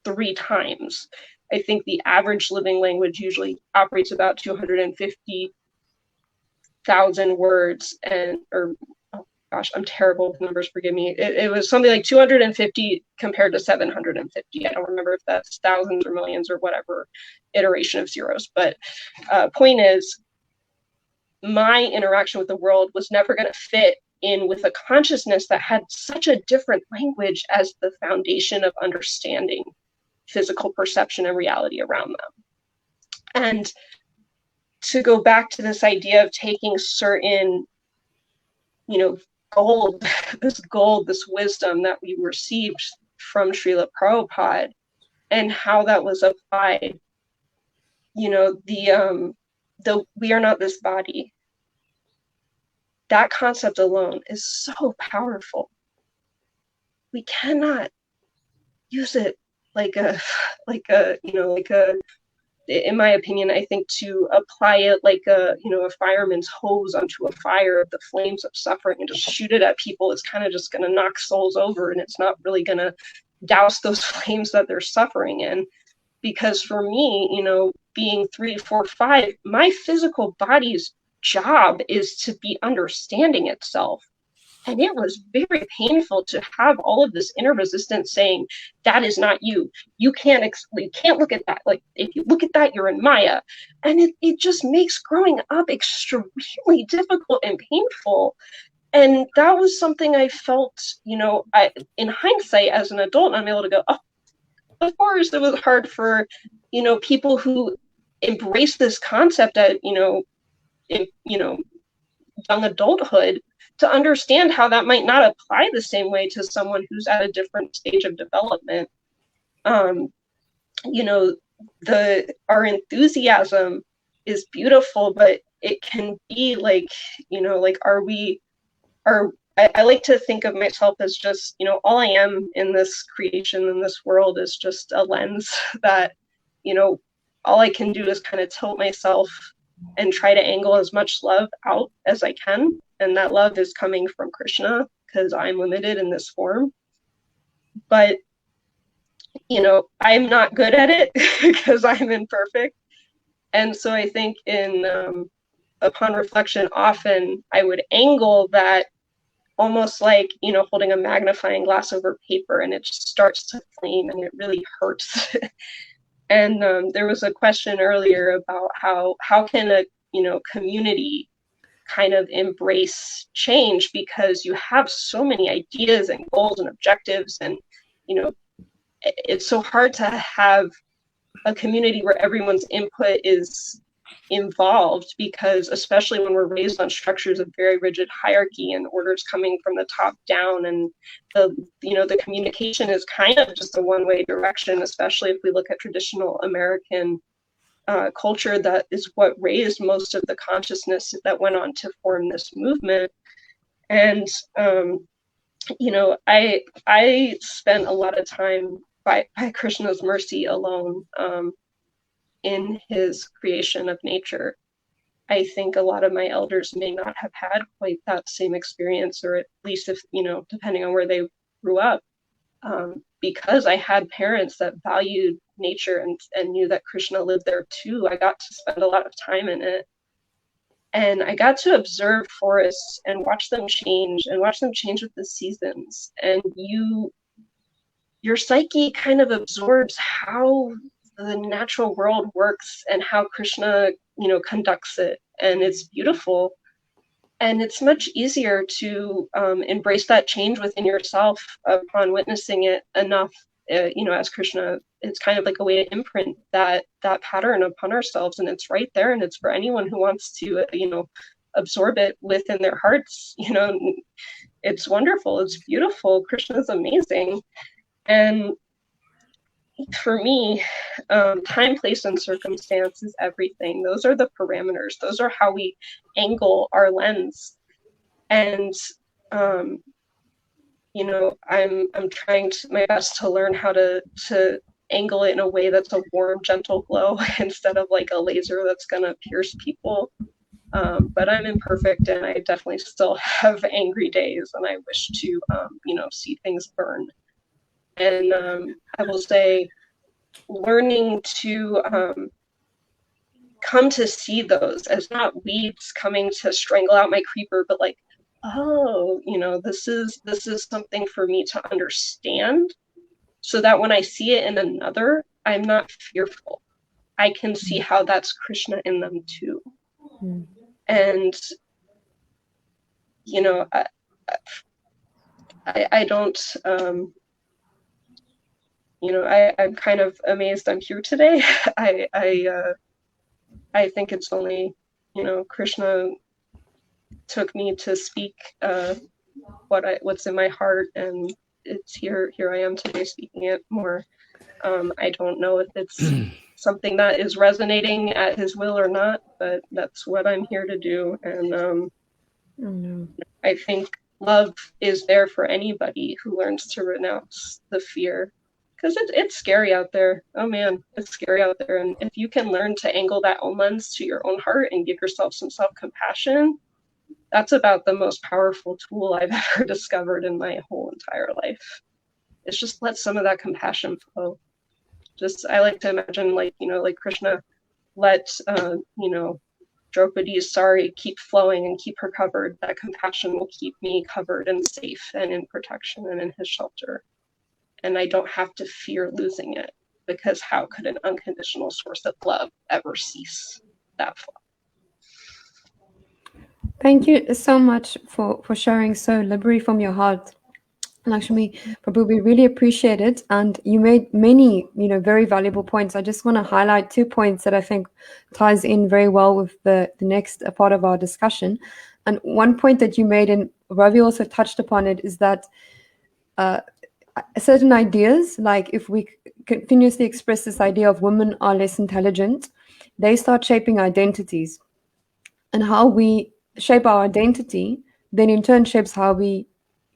Speaker 4: 3 times. I think the average living language usually operates about 250,000 words, oh gosh, I'm terrible with numbers, forgive me. It was something like 250 compared to 750. I don't remember if that's thousands or millions or whatever iteration of zeros. But point is, my interaction with the world was never going to fit in with a consciousness that had such a different language as the foundation of understanding physical perception and reality around them. And to go back to this idea of taking certain, gold, this wisdom that we received from Srila Prabhupada, and how that was applied, the we are not this body. That concept alone is so powerful. We cannot use it in my opinion, I think to apply it like a fireman's hose onto a fire, the flames of suffering, and just shoot it at people is kind of just going to knock souls over, and it's not really going to douse those flames that they're suffering in. Because for me, being 3, 4, 5, my physical body's job is to be understanding itself. And it was very painful to have all of this inner resistance saying, that is not you. You can't look at that. Like, if you look at that, you're in Maya. And it just makes growing up extremely difficult and painful. And that was something I felt, in hindsight as an adult, I'm able to go, oh, of course it was hard for, people who embrace this concept at, young adulthood, to understand how that might not apply the same way to someone who's at a different stage of development. Our enthusiasm is beautiful, but it can be like, I like to think of myself as just, all I am in this creation, in this world, is just a lens that, all I can do is kind of tilt myself and try to angle as much love out as I can. And that love is coming from Krishna, because I'm limited in this form. But, I'm not good at it because I'm imperfect. And so I think upon reflection, often I would angle that almost like, holding a magnifying glass over paper, and it just starts to flame and it really hurts. And there was a question earlier about how can a community kind of embrace change, because you have so many ideas and goals and objectives, and it's so hard to have a community where everyone's input is involved, because especially when we're raised on structures of very rigid hierarchy and orders coming from the top down, and the communication is kind of just a one-way direction, especially if we look at traditional American culture, that is what raised most of the consciousness that went on to form this movement. And I spent a lot of time by Krishna's mercy alone in his creation of nature. I think a lot of my elders may not have had quite that same experience, or at least if, depending on where they grew up, because I had parents that valued nature and knew that Krishna lived there too. I got to spend a lot of time in it. And I got to observe forests and watch them change with the seasons. And your psyche kind of absorbs how the natural world works and how Krishna, conducts it. And it's beautiful. And it's much easier to embrace that change within yourself upon witnessing it enough, as Krishna. It's kind of like a way to imprint that pattern upon ourselves. And it's right there. And it's for anyone who wants to, absorb it within their hearts. It's wonderful. It's beautiful. Krishna's amazing. And for me, time, place, and circumstance is everything. Those are the parameters. Those are how we angle our lens. And, I'm trying my best to learn how to angle it in a way that's a warm, gentle glow instead of like a laser that's going to pierce people. But I'm imperfect, and I definitely still have angry days, and I wish to, see things burn. And I will say, learning to come to see those as not weeds coming to strangle out my creeper, but like, oh, this is something for me to understand, so that when I see it in another, I'm not fearful. I can see how that's Krishna in them too. Mm. And I don't I'm kind of amazed I'm here today. I think it's only, Krishna took me to speak what's in my heart, and it's here I am today speaking it more. I don't know if it's something that is resonating at his will or not, but that's what I'm here to do. And I think love is there for anybody who learns to renounce the fear. Because it's scary out there. Oh man, it's scary out there. And if you can learn to angle that own lens to your own heart and give yourself some self-compassion, that's about the most powerful tool I've ever discovered in my whole entire life. It's just let some of that compassion flow. I like to imagine like Krishna let, Draupadi's sari keep flowing and keep her covered. That compassion will keep me covered and safe and in protection and in his shelter. And I don't have to fear losing it, because how could an unconditional source of love ever cease that flow?
Speaker 1: Thank you so much for sharing so liberally from your heart, Laxmi Prabhu. We really appreciate it. And you made many, very valuable points. I just want to highlight 2 points that I think ties in very well with the next part of our discussion. And one point that you made, and Ravi also touched upon it, is that certain ideas, like if we continuously express this idea of women are less intelligent, they start shaping identities. And how we shape our identity then in turn shapes how we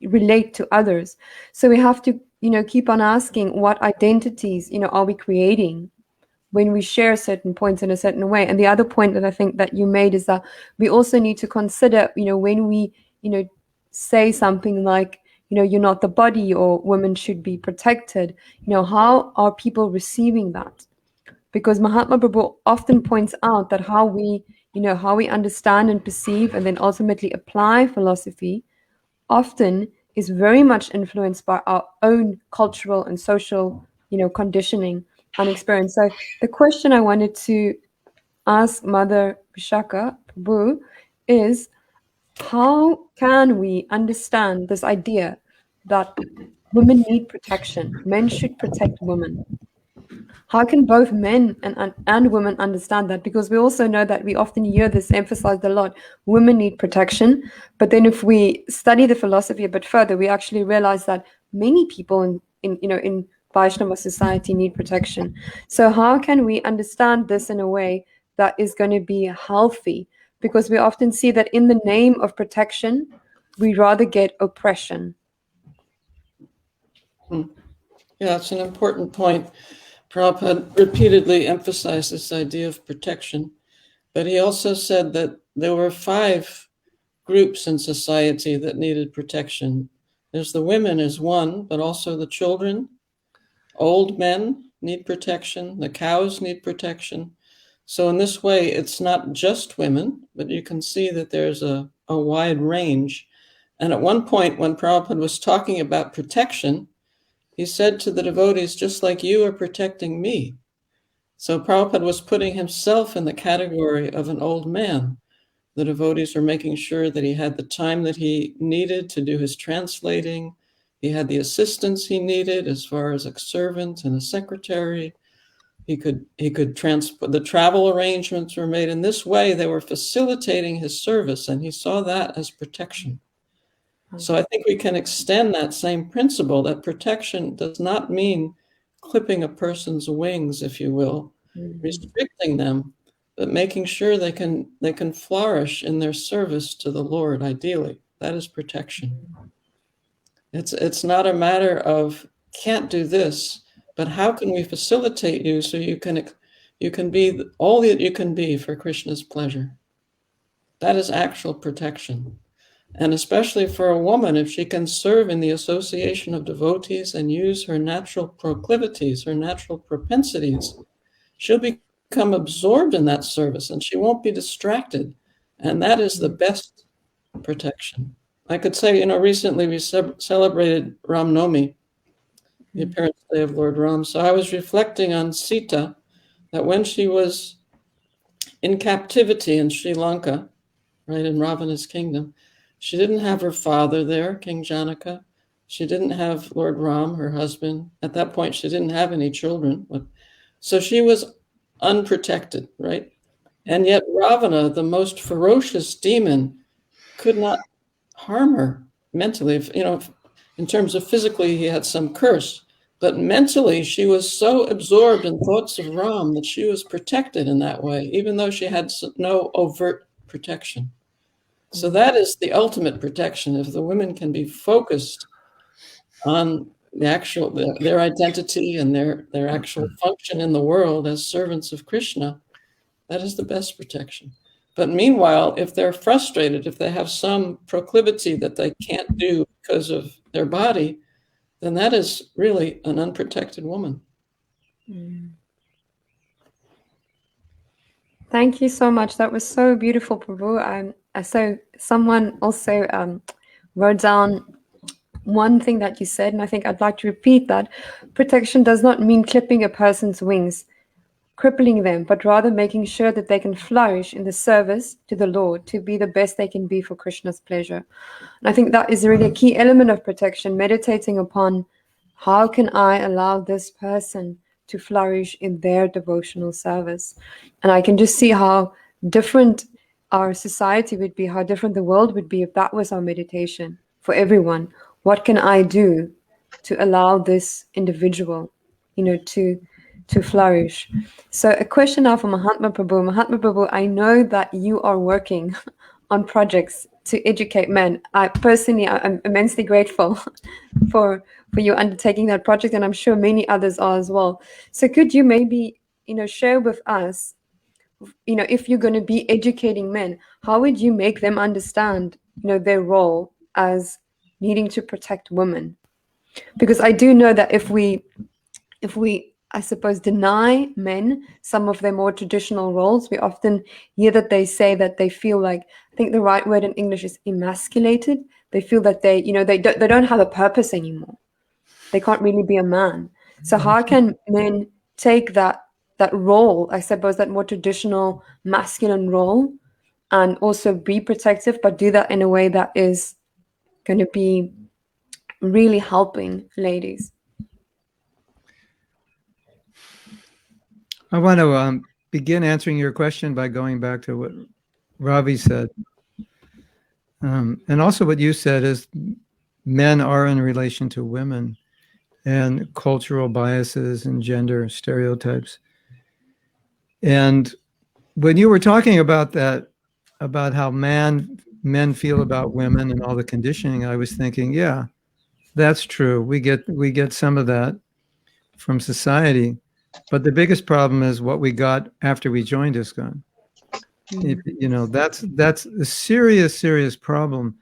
Speaker 1: relate to others. So we have to, keep on asking, what identities, are we creating when we share certain points in a certain way? And the other point that I think that you made is that we also need to consider, when we, say something like, you're not the body, or women should be protected, how are people receiving that? Because Mahatma Prabhu often points out that how we understand and perceive and then ultimately apply philosophy often is very much influenced by our own cultural and social, conditioning and experience. So the question I wanted to ask Mother Visakha Prabhu is, how can we understand this idea that women need protection, men should protect women? How can both men and women understand that? Because we also know that we often hear this emphasized a lot. Women need protection, but then if we study the philosophy a bit further, we actually realize that many people in Vaishnava society need protection. So how can we understand this in a way that is going to be healthy? Because we often see that in the name of protection, we rather get oppression.
Speaker 2: Yeah, it's an important point. Prabhupada repeatedly emphasized this idea of protection, but he also said that there were 5 groups in society that needed protection. There's the women as one, but also the children, old men need protection, the cows need protection. So in this way, it's not just women, but you can see that there's a wide range. And at one point, when Prabhupada was talking about protection, he said to the devotees, just like you are protecting me. So Prabhupada was putting himself in the category of an old man. The devotees were making sure that he had the time that he needed to do his translating. He had the assistance he needed as far as a servant and a secretary. He could transport, the travel arrangements were made in this way. They were facilitating his service, and he saw that as protection. So I think we can extend that same principle, that protection does not mean clipping a person's wings, if you will, restricting them, but making sure they can flourish in their service to the Lord, ideally. That is protection. It's not a matter of can't do this, but how can we facilitate you so you can be all that you can be for Krishna's pleasure? That is actual protection. And especially for a woman, if she can serve in the association of devotees and use her natural proclivities, her natural propensities, she'll become absorbed in that service and she won't be distracted. And that is the best protection. I could say, recently we celebrated Ram Nomi, the appearance day of Lord Ram. So I was reflecting on Sita, that when she was in captivity in Sri Lanka, right, in Ravana's kingdom, she didn't have her father there, King Janaka. She didn't have Lord Ram, her husband. At that point, she didn't have any children. So she was unprotected, right? And yet Ravana, the most ferocious demon, could not harm her mentally. In terms of physically, he had some curse. But mentally, she was so absorbed in thoughts of Ram that she was protected in that way, even though she had no overt protection. So that is the ultimate protection. If the women can be focused on their identity and their actual function in the world as servants of Krishna, that is the best protection. But meanwhile, if they're frustrated, if they have some proclivity that they can't do because of their body, then that is really an unprotected woman.
Speaker 1: Thank you so much. That was so beautiful, Prabhu. So someone also wrote down one thing that you said, and I think I'd like to repeat that. Protection does not mean clipping a person's wings, crippling them, but rather making sure that they can flourish in the service to the Lord, to be the best they can be for Krishna's pleasure. And I think that is really a key element of protection, meditating upon how can I allow this person to flourish in their devotional service. And I can just see how different our society would be, how different the world would be if that was our meditation for everyone. What can I do to allow this individual, to flourish? So a question now for Mahatma Prabhu. Mahatma Prabhu, I know that you are working on projects to educate men. I'm immensely grateful for you undertaking that project, and I'm sure many others are as well. So could you maybe, share with us, if you're going to be educating men, how would you make them understand, their role as needing to protect women? Because I do know that if we, I suppose, deny men some of their more traditional roles, we often hear that they say that they feel like, I think the right word in English is emasculated. They feel that they don't have a purpose anymore. They can't really be a man. So how can men take that role, I suppose, that more traditional masculine role, and also be protective, but do that in a way that is going to be really helping ladies?
Speaker 3: I want to begin answering your question by going back to what Ravi said. And also what you said is men are in relation to women and cultural biases and gender stereotypes. And when you were talking about that, about how men feel about women and all the conditioning, I was thinking, yeah, that's true. We get some of that from society, but the biggest problem is what we got after we joined ISKCON. That's a serious problem,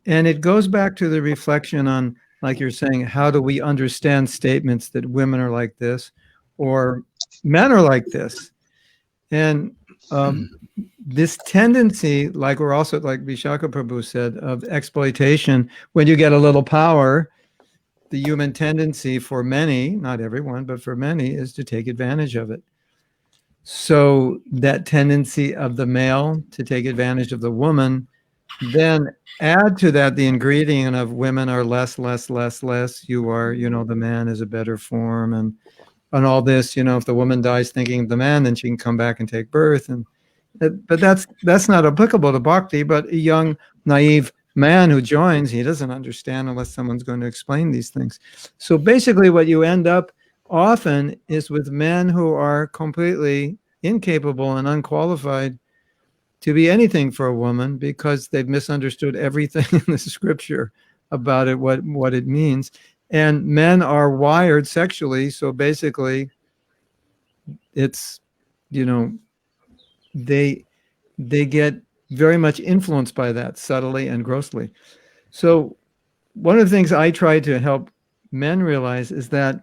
Speaker 3: and it goes back to the reflection on, like you're saying, how do we understand statements that women are like this or men are like this, and this tendency, like Visakha Prabhu said, of exploitation. When you get a little power, the human tendency for many, not everyone, but for many, is to take advantage of it. So that tendency of the male to take advantage of the woman, then add to that the ingredient of women are less. You are, the man is a better form, and all this, if the woman dies thinking of the man, then she can come back and take birth. But that's not applicable to bhakti. But a young, naive man who joins, he doesn't understand unless someone's going to explain these things. So basically what you end up often is with men who are completely incapable and unqualified to be anything for a woman because they've misunderstood everything in the scripture about it, what it means. And men are wired sexually, so basically it's, they get very much influenced by that subtly and grossly. So one of the things I try to help men realize is that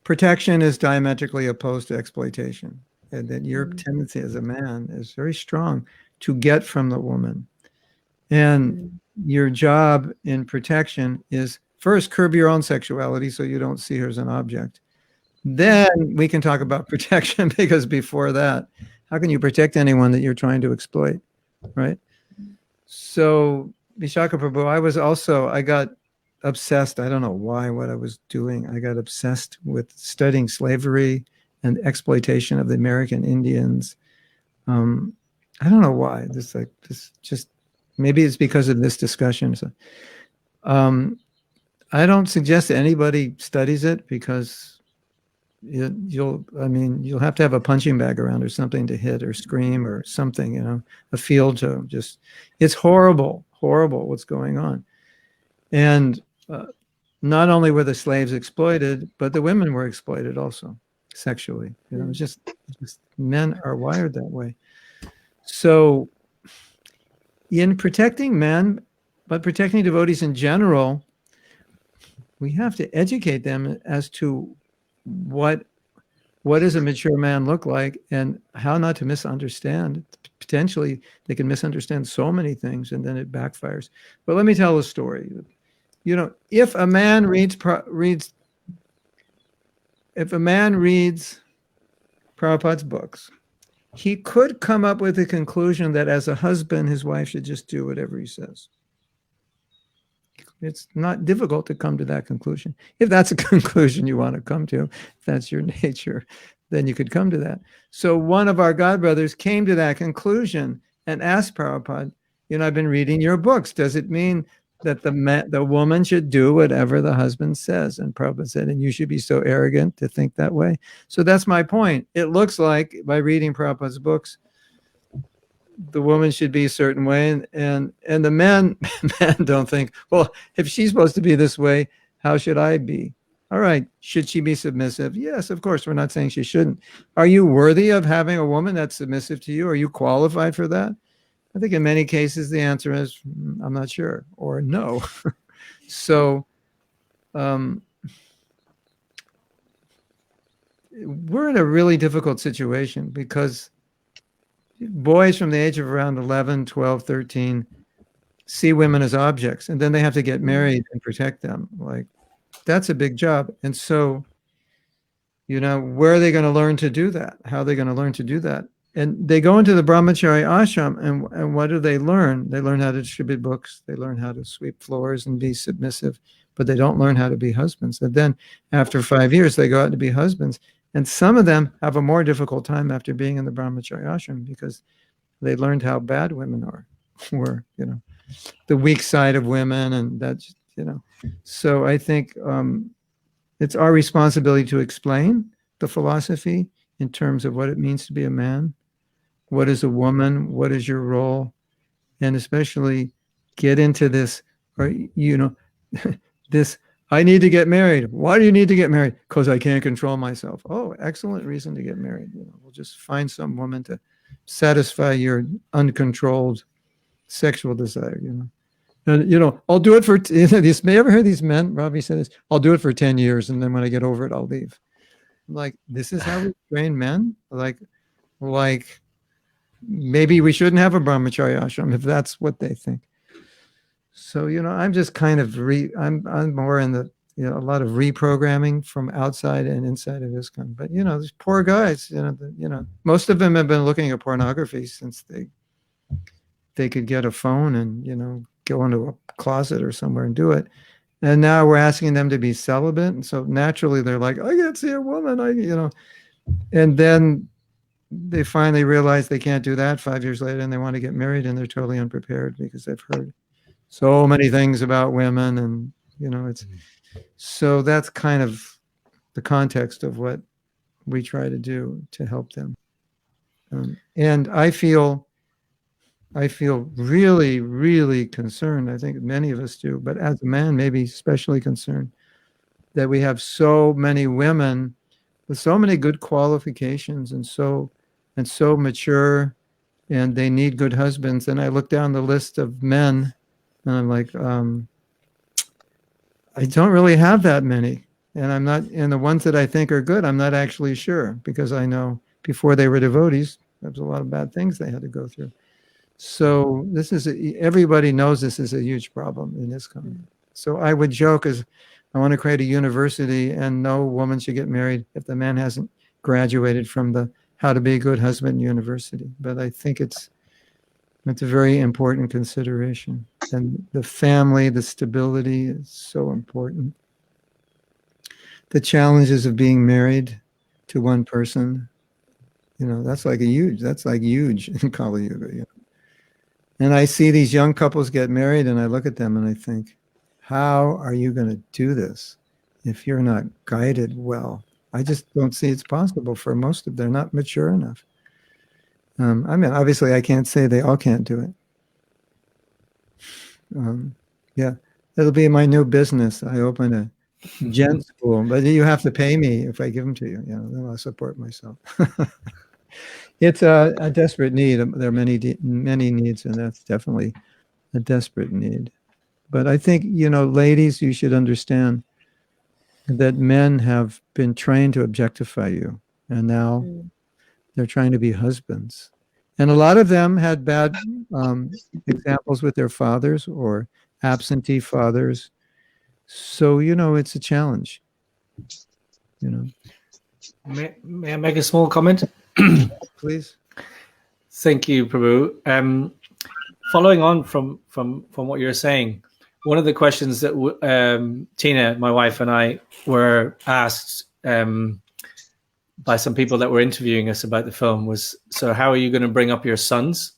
Speaker 3: protection is diametrically opposed to exploitation, and that your tendency as a man is very strong to get from the woman. And your job in protection is first curb your own sexuality so you don't see her as an object. Then we can talk about protection, because before that, how can you protect anyone that you're trying to exploit, right? So Visakha Prabhu, I got obsessed. I don't know what I was doing. I got obsessed with studying slavery and exploitation of the American Indians. I don't know why. Maybe it's because of this discussion. So, I don't suggest anybody studies it, because you'll have to have a punching bag around or something to hit or scream or something, a field to just, it's horrible what's going on. And not only were the slaves exploited, but the women were exploited also sexually. Just men are wired that way. So in protecting men, but protecting devotees in general, we have to educate them as to what does a mature man look like, and how not to misunderstand. Potentially, they can misunderstand so many things, and then it backfires. But let me tell a story. If a man reads Prabhupada's books, he could come up with the conclusion that as a husband, his wife should just do whatever he says. It's not difficult to come to that conclusion. If that's a conclusion you want to come to, if that's your nature, then you could come to that. So one of our godbrothers came to that conclusion and asked Prabhupada, I've been reading your books. Does it mean that the woman should do whatever the husband says? And Prabhupada said, and you should be so arrogant to think that way. So that's my point. It looks like by reading Prabhupada's books, the woman should be a certain way, and the men don't think, well, if she's supposed to be this way, how should I be? All right, should she be submissive? Yes, of course. We're not saying she shouldn't. Are you worthy of having a woman that's submissive to you? Are you qualified for that? I think in many cases the answer is I'm not sure, or no. So we're in a really difficult situation, because boys from the age of around 11, 12, 13 see women as objects, and then they have to get married and protect them. Like, that's a big job. And so, where are they going to learn to do that? How are they going to learn to do that? And they go into the brahmachari ashram, and what do they learn? They learn how to distribute books. They learn how to sweep floors and be submissive, but they don't learn how to be husbands. And then after 5 years, they go out to be husbands, And some of them have a more difficult time after being in the brahmacharya ashram because they learned how bad women were, the weak side of women, and that's, So I think it's our responsibility to explain the philosophy in terms of what it means to be a man, what is a woman, what is your role, and especially get into this, or this. I need to get married. Why do you need to get married? Because I can't control myself. Oh, excellent reason to get married. We'll just find some woman to satisfy your uncontrolled sexual desire. And, I'll do it for. This. May ever hear these men? Robbie said this. I'll do it for 10 years, and then when I get over it, I'll leave. I'm like, this is how we train men. Like, maybe we shouldn't have a brahmacharya ashram if that's what they think. So, I'm just kind of I'm more in the, a lot of reprogramming from outside and inside of ISKCON. But, these poor guys, most of them have been looking at pornography since they could get a phone and, go into a closet or somewhere and do it. And now we're asking them to be celibate. And so naturally they're like, I can't see a woman. And then they finally realize they can't do that 5 years later, and they want to get married, and they're totally unprepared because they've heard so many things about women, and it's so that's kind of the context of what we try to do to help them. And I feel really, really concerned. I think many of us do, but as a man, maybe especially concerned that we have so many women with so many good qualifications and so mature, and they need good husbands. And I look down the list of men, and I'm like, I don't really have that many. And I'm not, and the ones that I think are good, I'm not actually sure, because I know before they were devotees, there was a lot of bad things they had to go through. So everybody knows this is a huge problem in ISKCON. So I would joke as I want to create a university, and no woman should get married if the man hasn't graduated from the How to Be a Good Husband University. But I think it's a very important consideration. And the family, the stability is so important. The challenges of being married to one person, that's huge in Kali Yuga. And I see these young couples get married, and I look at them and I think, how are you going to do this if you're not guided well? I just don't see it's possible for most of them. They're not mature enough. Obviously I can't say they all can't do it. It'll be my new business. I open a Gen school, but you have to pay me if I give them to you. Then I'll support myself. It's a desperate need. There are many needs, and that's definitely a desperate need. But I think, ladies, you should understand that men have been trained to objectify you, and now they're trying to be husbands. And a lot of them had bad examples with their fathers or absentee fathers. So, it's a challenge.
Speaker 5: May I make a small comment?
Speaker 3: Please.
Speaker 5: Thank you, Prabhu. Following on from what you're saying, one of the questions that Tina, my wife, and I were asked by some people that were interviewing us about the film was, so how are you going to bring up your sons?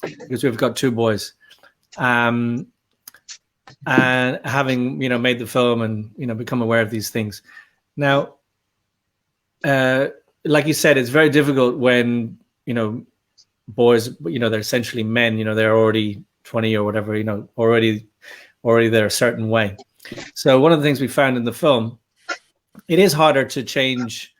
Speaker 5: Because we've got 2 boys. And having, made the film and, become aware of these things. Now, like you said, it's very difficult when, boys, they're essentially men, they're already 20 or whatever, already they're a certain way. So one of the things we found in the film, it is harder to change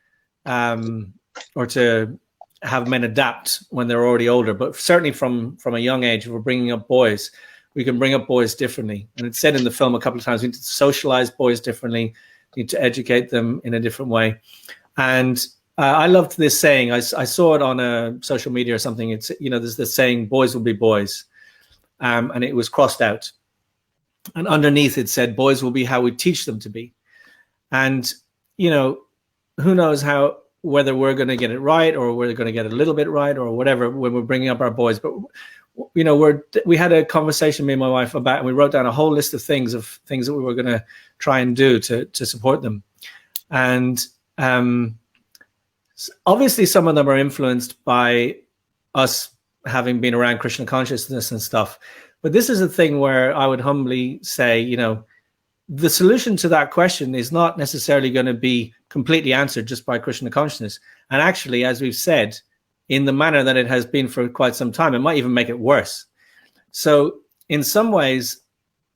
Speaker 5: or to have men adapt when they're already older, but certainly from a young age, if we're bringing up boys, we can bring up boys differently. And it's said in the film a couple of times, we need to socialize boys differently, we need to educate them in a different way. And I loved this saying. I saw it on a social media or something. It's, there's this saying, boys will be boys. And it was crossed out. And underneath it said, boys will be how we teach them to be. And, who knows whether we're going to get it right or we're going to get a little bit right or whatever when we're bringing up our boys. But, we had a conversation, me and my wife, about, and we wrote down a whole list of things that we were going to try and do to support them. And Obviously, some of them are influenced by us having been around Krishna consciousness and stuff. But this is a thing where I would humbly say, the solution to that question is not necessarily going to be completely answered just by Krishna consciousness. And actually, as we've said, in the manner that it has been for quite some time, it might even make it worse. So in some ways,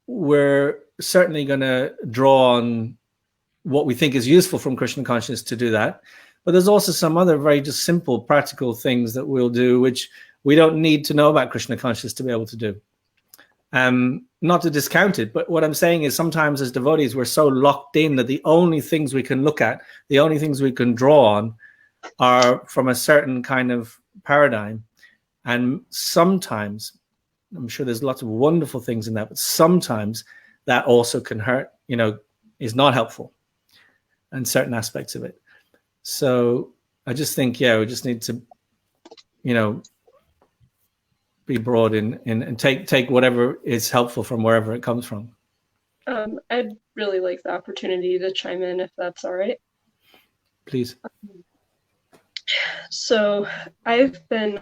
Speaker 5: we're certainly going to draw on what we think is useful from Krishna consciousness to do that. But there's also some other very just simple, practical things that we'll do, which we don't need to know about Krishna consciousness to be able to do. Not to discount it, but what I'm saying is sometimes as devotees, we're so locked in that the only things we can look at, the only things we can draw on are from a certain kind of paradigm. And sometimes, I'm sure there's lots of wonderful things in that, but sometimes that also can hurt, is not helpful in certain aspects of it. So I just think, we just need to, be broad in and take whatever is helpful from wherever it comes from.
Speaker 4: I'd really like the opportunity to chime in if that's all right.
Speaker 5: Please.
Speaker 4: So I've been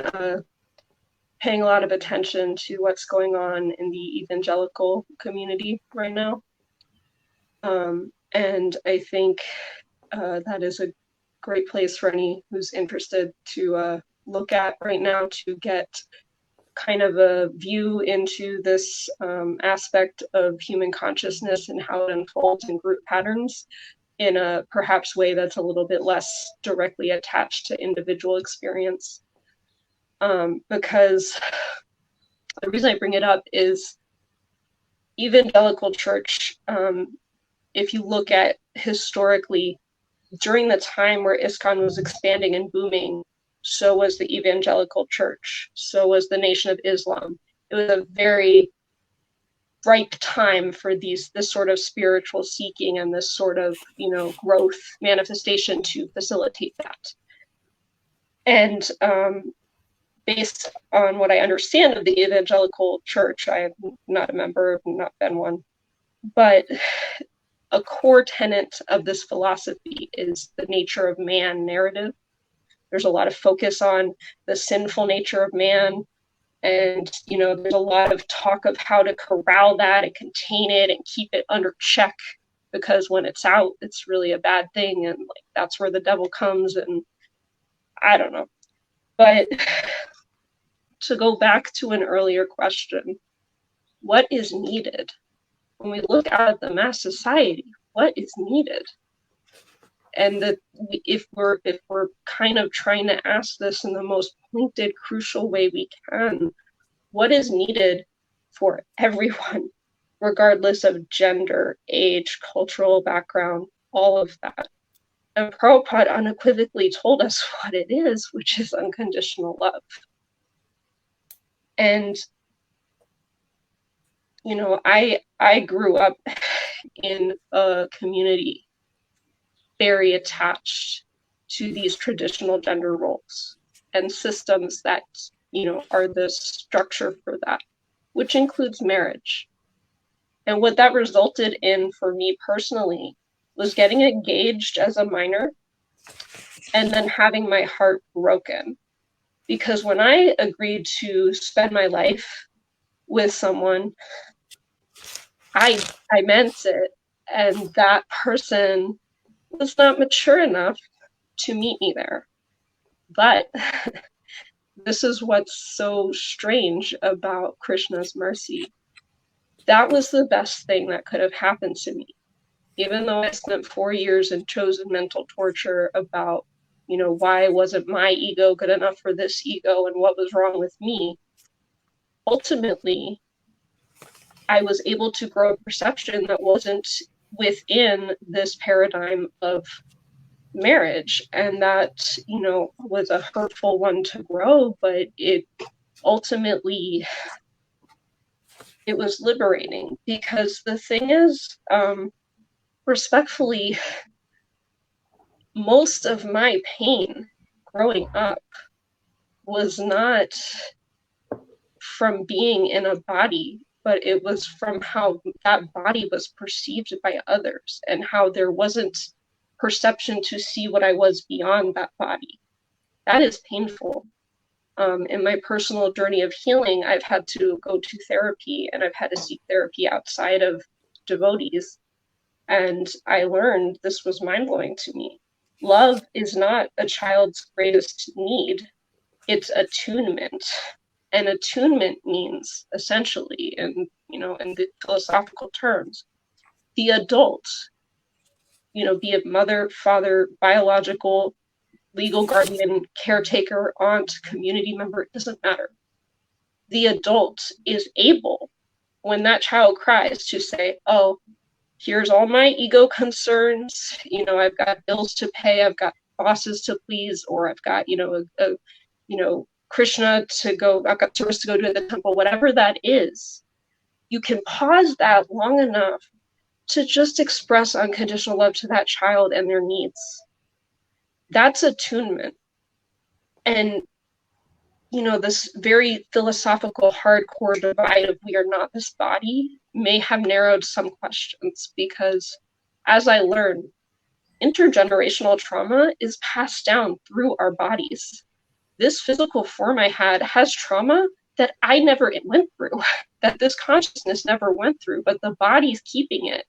Speaker 4: paying a lot of attention to what's going on in the evangelical community right now. And I think that is a great place for any who's interested to look at right now to get kind of a view into this aspect of human consciousness and how it unfolds in group patterns in a perhaps way that's a little bit less directly attached to individual experience. Because the reason I bring it up is evangelical church, if you look at historically, during the time where ISKCON was expanding and booming, so was the evangelical church, so was the Nation of Islam. It was a very ripe time for this sort of spiritual seeking and this sort of, growth manifestation to facilitate that. And based on what I understand of the evangelical church, I am not a member, I've not been one, but a core tenet of this philosophy is the nature of man narrative. There's a lot of focus on the sinful nature of man. And, there's a lot of talk of how to corral that and contain it and keep it under check, because when it's out, it's really a bad thing. And that's where the devil comes. And I don't know. But to go back to an earlier question, what is needed? When we look out at the mass society, what is needed? And that if we're kind of trying to ask this in the most pointed, crucial way we can, what is needed for everyone, regardless of gender, age, cultural background, all of that? And Prabhupada unequivocally told us what it is, which is unconditional love. And, I grew up in a community very attached to these traditional gender roles and systems that, are the structure for that, which includes marriage. And what that resulted in for me personally was getting engaged as a minor and then having my heart broken. Because when I agreed to spend my life with someone, I meant it. And that person was not mature enough to meet me there. But this is what's so strange about Krishna's mercy. That was the best thing that could have happened to me. Even though I spent 4 years in chosen mental torture about, why wasn't my ego good enough for this ego and what was wrong with me, ultimately, I was able to grow a perception that wasn't within this paradigm of marriage, and that was a hurtful one to grow, but it ultimately it was liberating, because the thing is, respectfully, most of my pain growing up was not from being in a body, but it was from how that body was perceived by others and how there wasn't perception to see what I was beyond that body. That is painful. In my personal journey of healing, I've had to go to therapy, and I've had to seek therapy outside of devotees. And I learned this was mind-blowing to me. Love is not a child's greatest need. It's attunement. And attunement means, essentially, in the philosophical terms, the adult, be it mother, father, biological, legal guardian, caretaker, aunt, community member, it doesn't matter. The adult is able, when that child cries, to say, oh, here's all my ego concerns. I've got bills to pay. I've got bosses to please, or I've got, Krishna to go, I've got service to go to at the temple, whatever that is. You can pause that long enough to just express unconditional love to that child and their needs. That's attunement. And, this very philosophical, hardcore divide of we are not this body may have narrowed some questions, because as I learned, intergenerational trauma is passed down through our bodies. This physical form I had has trauma that I never went through, that this consciousness never went through, but the body's keeping it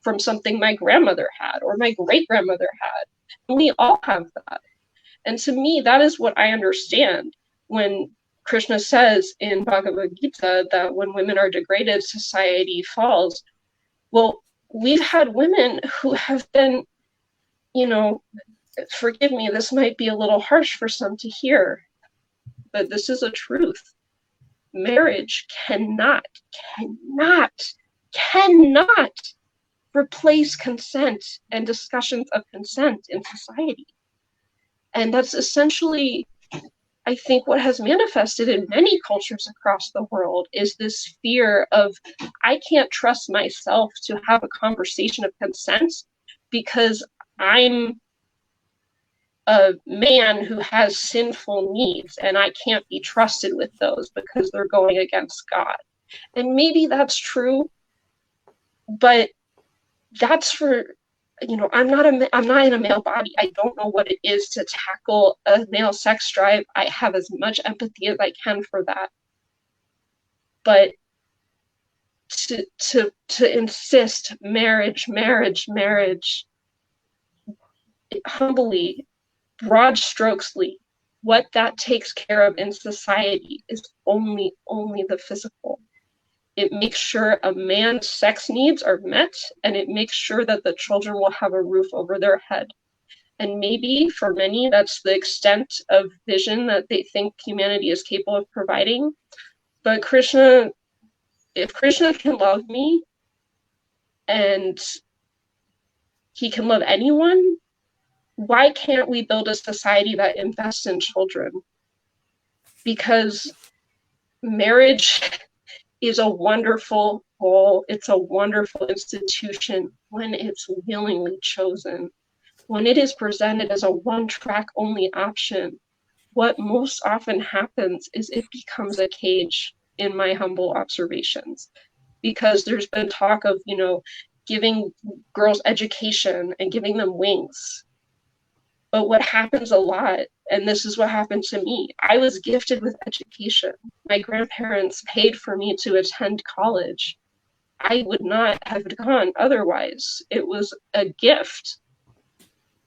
Speaker 4: from something my grandmother had or my great-grandmother had. And we all have that. And to me, that is what I understand when Krishna says in Bhagavad Gita that when women are degraded, society falls. Well, we've had women who have been, forgive me, this might be a little harsh for some to hear, but this is a truth. Marriage cannot replace consent and discussions of consent in society. And that's essentially, I think, what has manifested in many cultures across the world is this fear of, I can't trust myself to have a conversation of consent because I'm a man who has sinful needs and I can't be trusted with those because they're going against God. And maybe that's true, but that's for, I'm not in a male body. I don't know what it is to tackle a male sex drive. I have as much empathy as I can for that. But to insist marriage, humbly, broad strokesly, what that takes care of in society is only the physical. It makes sure a man's sex needs are met, and it makes sure that the children will have a roof over their head. And maybe for many, that's the extent of vision that they think humanity is capable of providing. But if Krishna can love me, and he can love anyone, why can't we build a society that invests in children? Because marriage is a wonderful goal. It's a wonderful institution when it's willingly chosen. When it is presented as a one-track only option, what most often happens is it becomes a cage, in my humble observations. Because there's been talk of, giving girls education and giving them wings. But what happens a lot, and this is what happened to me, I was gifted with education. My grandparents paid for me to attend college. I would not have gone otherwise. It was a gift.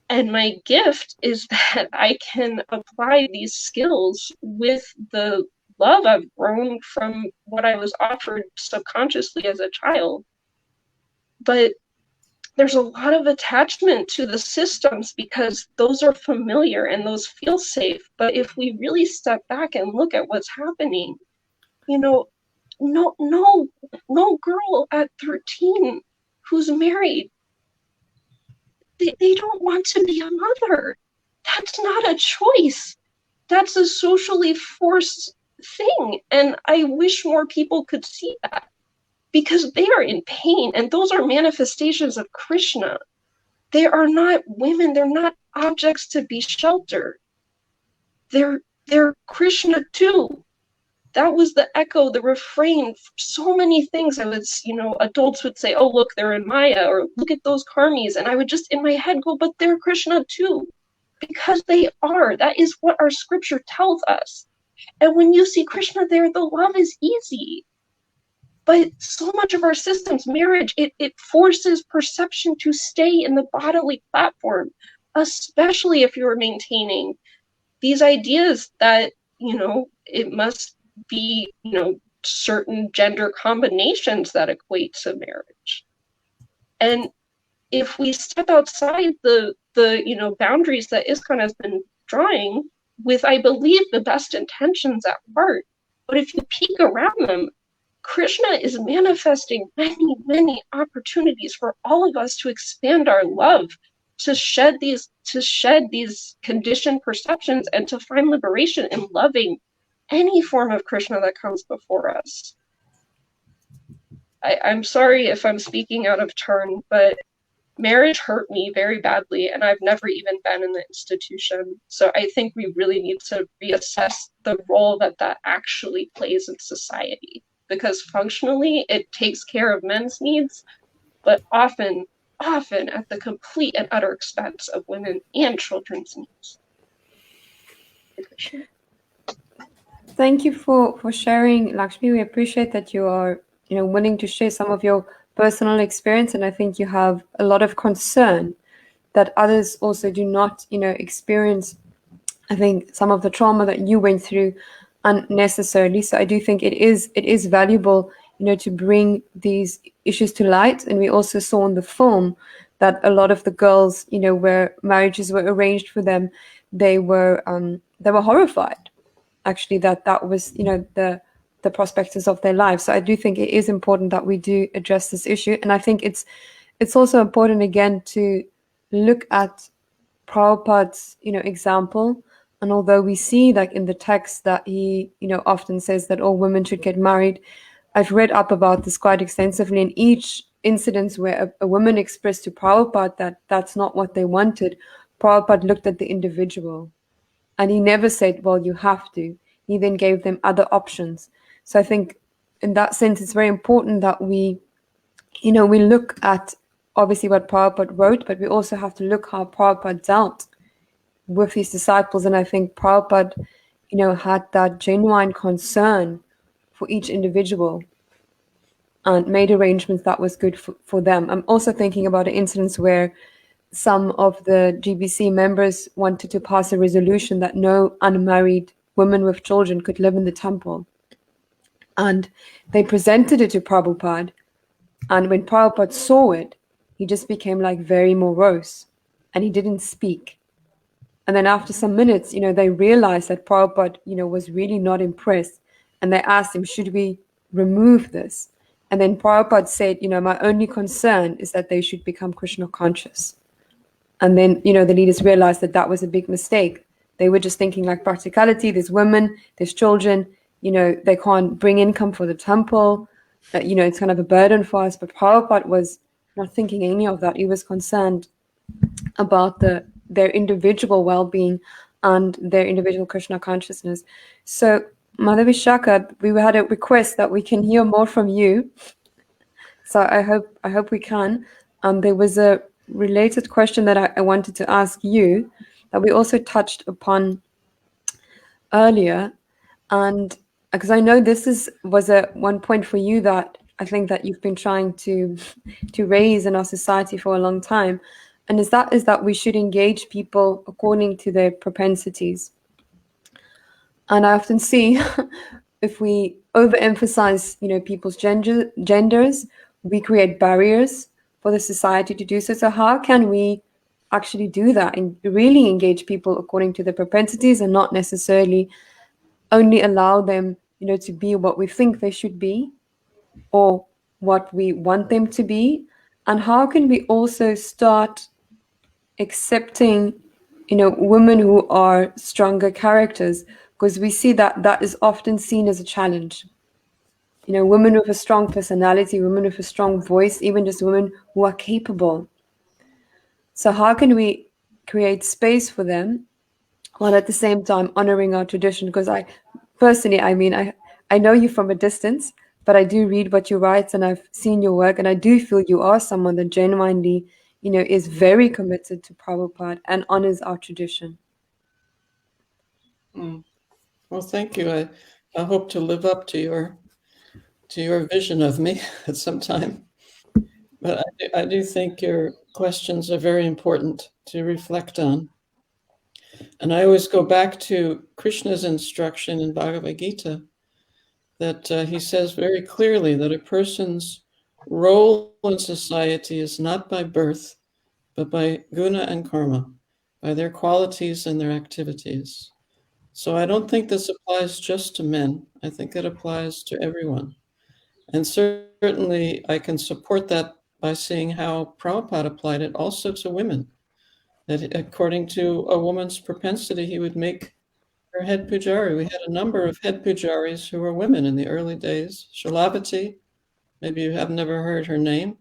Speaker 4: And my gift is that I can apply these skills with the love I've grown from what I was offered subconsciously as a child. But there's a lot of attachment to the systems because those are familiar and those feel safe. But if we really step back and look at what's happening, no girl at 13 who's married, they don't want to be a mother. That's not a choice. That's a socially forced thing. And I wish more people could see that. Because they are in pain, and those are manifestations of Krishna. They are not women, they're not objects to be sheltered. They're Krishna too. that was the echo, the refrain for so many things. I was, adults would say, oh, look, they're in Maya, or look at those karmis. And I would just in my head go, but they're Krishna too, because they are. That is what our scripture tells us. And when you see Krishna there, the love is easy. But so much of our systems, marriage, it forces perception to stay in the bodily platform, especially if you're maintaining these ideas that, it must be, certain gender combinations that equate to marriage. And if we step outside the boundaries that ISKCON has been drawing with, I believe, the best intentions at heart, but if you peek around them, Krishna is manifesting many, many opportunities for all of us to expand our love, to shed these conditioned perceptions, and to find liberation in loving any form of Krishna that comes before us. I'm sorry if I'm speaking out of turn, but marriage hurt me very badly, and I've never even been in the institution. So I think we really need to reassess the role that actually plays in society. Because functionally, it takes care of men's needs, but often at the complete and utter expense of women and children's needs.
Speaker 1: Thank you for sharing, Lakshmi. We appreciate that you are, willing to share some of your personal experience, and I think you have a lot of concern that others also do not, experience, I think, some of the trauma that you went through unnecessarily. So I do think it is valuable, to bring these issues to light. And we also saw in the film that a lot of the girls, where marriages were arranged for them, they were horrified, actually, that was, the prospectus of their lives. So I do think it is important that we do address this issue. And I think it's also important, again, to look at Prabhupada's, example. And although we see, like, in the text that he, often says that all women should get married, I've read up about this quite extensively. In each incident where a woman expressed to Prabhupada that that's not what they wanted, Prabhupada looked at the individual. And he never said, well, you have to. He then gave them other options. So I think in that sense, it's very important that we look at obviously what Prabhupada wrote, but we also have to look how Prabhupada dealt with his disciples. And I think Prabhupada, had that genuine concern for each individual and made arrangements that was good for them. I'm also thinking about an instance where some of the GBC members wanted to pass a resolution that no unmarried women with children could live in the temple. And they presented it to Prabhupada. And when Prabhupada saw it, he just became like very morose and he didn't speak. And then after some minutes, they realized that Prabhupada, was really not impressed. And they asked him, should we remove this? And then Prabhupada said, my only concern is that they should become Krishna conscious. And then, the leaders realized that that was a big mistake. They were just thinking like practicality. There's women, there's children, they can't bring income for the temple. It's kind of a burden for us. But Prabhupada was not thinking any of that. He was concerned about their individual well-being and their individual Krishna consciousness. So, Mother Visakha, we had a request that we can hear more from you. So I hope we can. There was a related question that I wanted to ask you that we also touched upon earlier, and because I know this was a one point for you that I think that you've been trying to raise in our society for a long time, and is that we should engage people according to their propensities. And I often see if we overemphasize, people's genders, we create barriers for the society to do so. So how can we actually do that and really engage people according to their propensities and not necessarily only allow them, to be what we think they should be or what we want them to be? And how can we also start accepting, women who are stronger characters? Because we see that is often seen as a challenge. Women with a strong personality, women with a strong voice, even just women who are capable. So how can we create space for them while at the same time honoring our tradition? Because I personally, I I know you from a distance, but I do read what you write, and I've seen your work, and I do feel you are someone that genuinely, is very committed to Prabhupada and honors our tradition.
Speaker 2: Well, thank you. I hope to live up to your vision of me at some time. But I do think your questions are very important to reflect on. And I always go back to Krishna's instruction in Bhagavad Gita that he says very clearly that a person's role in society is not by birth, but by guna and karma, by their qualities and their activities. So I don't think this applies just to men. I think it applies to everyone. And certainly I can support that by seeing how Prabhupada applied it also to women. That according to a woman's propensity, he would make her head pujari. We had a number of head pujaris who were women in the early days. Shalavati, maybe you have never heard her name,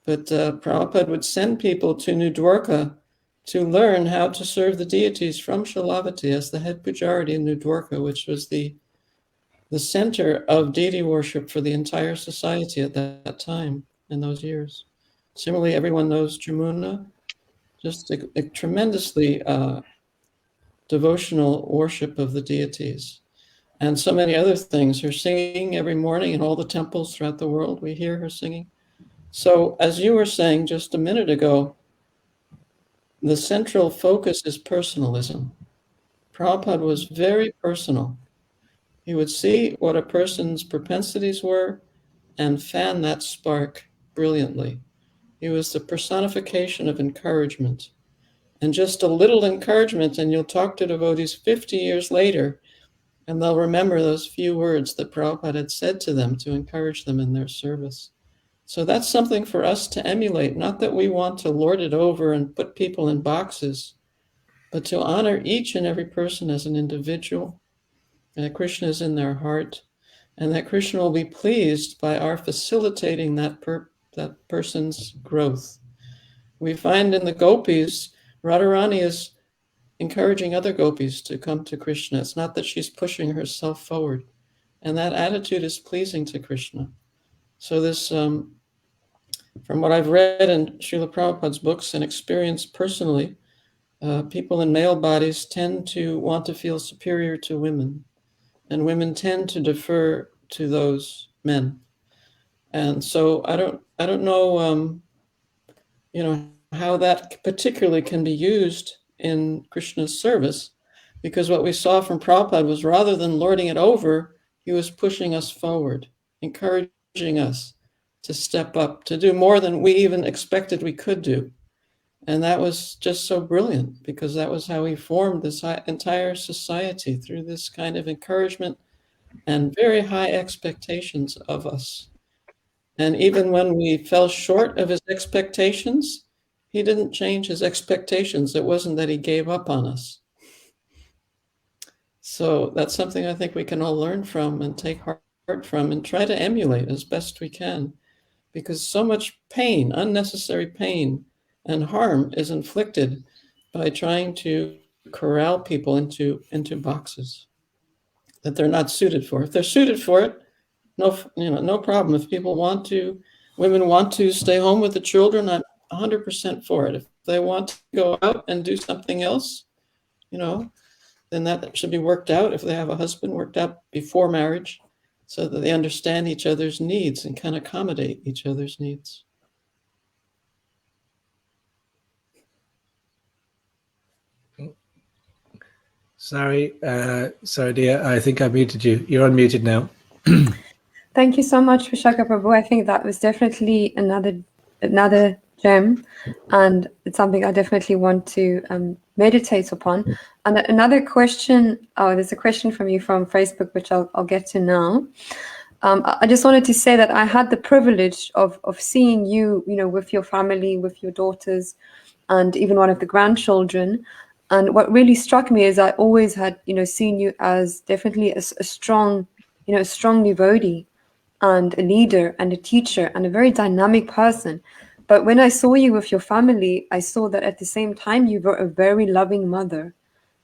Speaker 2: but Prabhupada would send people to New Dwarka to learn how to serve the deities from Shalavati as the head pujari in New Dwarka, which was the center of deity worship for the entire society at that time, in those years. Similarly, everyone knows Jamuna, just a tremendously devotional worship of the deities. And so many other things. Her singing every morning in all the temples throughout the world, we hear her singing. So as you were saying just a minute ago, the central focus is personalism. Prabhupada was very personal. He would see what a person's propensities were and fan that spark brilliantly. He was the personification of encouragement. And just a little encouragement, and you'll talk to devotees 50 years later, and they'll remember those few words that Prabhupada had said to them to encourage them in their service. So that's something for us to emulate, not that we want to lord it over and put people in boxes, but to honor each and every person as an individual, that Krishna is in their heart, and that Krishna will be pleased by our facilitating that person's growth. We find in the gopis, Radharani is encouraging other gopis to come to Krishna. It's not that she's pushing herself forward. And that attitude is pleasing to Krishna. So this, from what I've read in Srila Prabhupada's books and experienced personally, people in male bodies tend to want to feel superior to women. And women tend to defer to those men. And so I don't know, how that particularly can be used in Krishna's service, because what we saw from Prabhupada was rather than lording it over, he was pushing us forward, encouraging us to step up, to do more than we even expected we could do. And that was just so brilliant, because that was how he formed this entire society, through this kind of encouragement and very high expectations of us. And even when we fell short of his expectations, he didn't change his expectations. It wasn't that he gave up on us. So that's something I think we can all learn from and take heart from and try to emulate as best we can, because so much pain, unnecessary pain and harm is inflicted by trying to corral people into boxes that they're not suited for. If they're suited for it, no problem. If women want to stay home with the children, I'm 100% for it. If they want to go out and do something else, then that should be worked out. If they have a husband, worked out before marriage, so that they understand each other's needs and can accommodate each other's needs.
Speaker 5: Sorry, Saradiya, I think I muted you. You're unmuted now.
Speaker 1: Thank you so much, Visakha Prabhu. I think that was definitely another gem, and it's something I definitely want to meditate upon. And another question, there's a question from you from Facebook, which I'll get to now. I just wanted to say that I had the privilege of seeing you, with your family, with your daughters, and even one of the grandchildren. And what really struck me is I always had, seen you as definitely a strong, a strong devotee and a leader and a teacher and a very dynamic person. But when I saw you with your family, I saw that at the same time you were a very loving mother.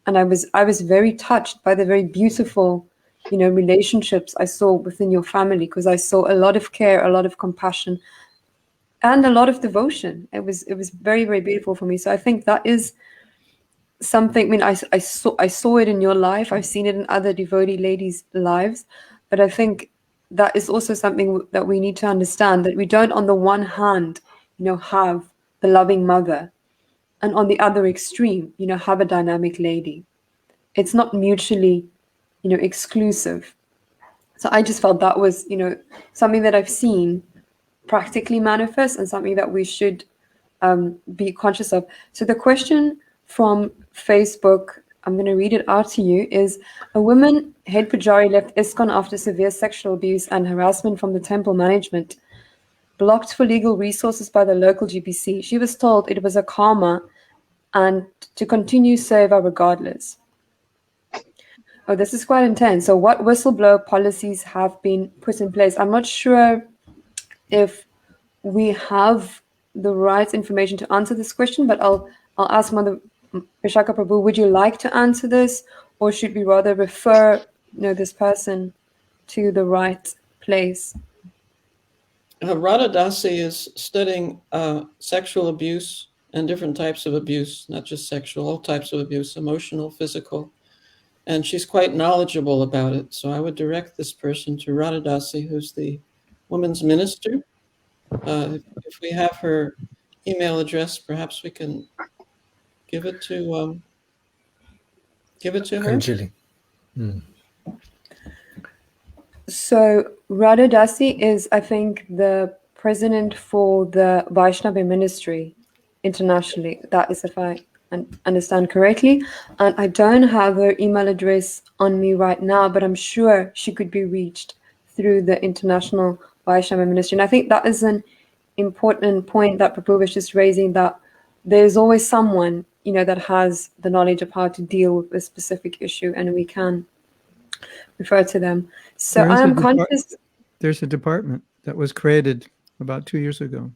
Speaker 1: And I was very touched by the very beautiful, relationships I saw within your family, because I saw a lot of care, a lot of compassion, and a lot of devotion. It was very, very beautiful for me. So I think that is something. I mean, I saw it in your life. I've seen it in other devotee ladies' lives, but I think that is also something that we need to understand, that we don't, on the one hand, have the loving mother, and on the other extreme, have a dynamic lady. It's not mutually, exclusive. So I just felt that was, something that I've seen practically manifest, and something that we should be conscious of. So the question from Facebook, I'm going to read it out to you, is: a woman, head Pujari, left ISKCON after severe sexual abuse and harassment from the temple management, blocked for legal resources by the local GPC. She was told it was a karma and to continue seva regardless. Oh, this is quite intense. So what whistleblower policies have been put in place? I'm not sure if we have the right information to answer this question, but I'll ask Mother Visakha Prabhu, would you like to answer this, or should we rather refer this person to the right place?
Speaker 2: Radha Dasi is studying sexual abuse and different types of abuse, not just sexual, all types of abuse, emotional, physical, and she's quite knowledgeable about it. So I would direct this person to Radha Dasi, who's the women's minister. If we have her email address, perhaps we can give it to her.
Speaker 5: Anjali.
Speaker 1: So Radha Dasi is, I think, the president for the Vaishnava ministry internationally. That is, if I understand correctly. And I don't have her email address on me right now, but I'm sure she could be reached through the international Vaishnava ministry. And I think that is an important point that Prabhu was just raising, that there's always someone, that has the knowledge of how to deal with a specific issue, and we can refer to them. So I am conscious.
Speaker 3: There's a department that was created about 2 years ago,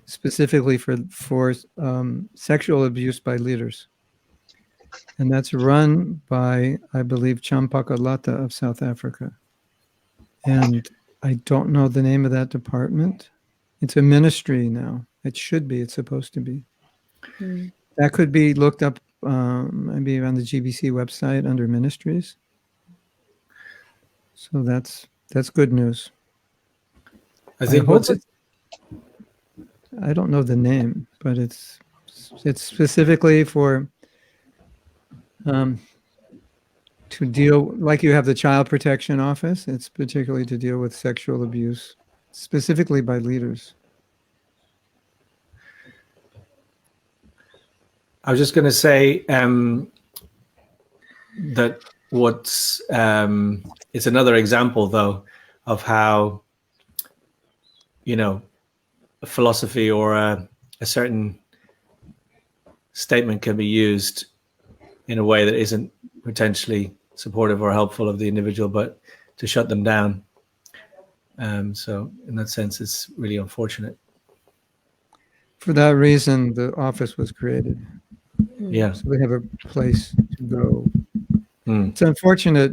Speaker 3: specifically for sexual abuse by leaders. And that's run by, I believe, Champaka Lata of South Africa. And I don't know the name of that department. It's a ministry now. It should be. It's supposed to be. That could be looked up maybe on the GBC website under ministries. So that's good news.
Speaker 5: I think
Speaker 3: I don't know the name, but it's specifically for to deal, like you have the Child Protection Office. It's particularly to deal with sexual abuse, specifically by leaders.
Speaker 5: I was just going to say that it's another example, though, of how, a philosophy or a certain statement can be used in a way that isn't potentially supportive or helpful of the individual, but to shut them down. So in that sense, it's really unfortunate.
Speaker 3: For that reason, the office was created.
Speaker 5: Yeah.
Speaker 3: So we have a place to go. It's unfortunate.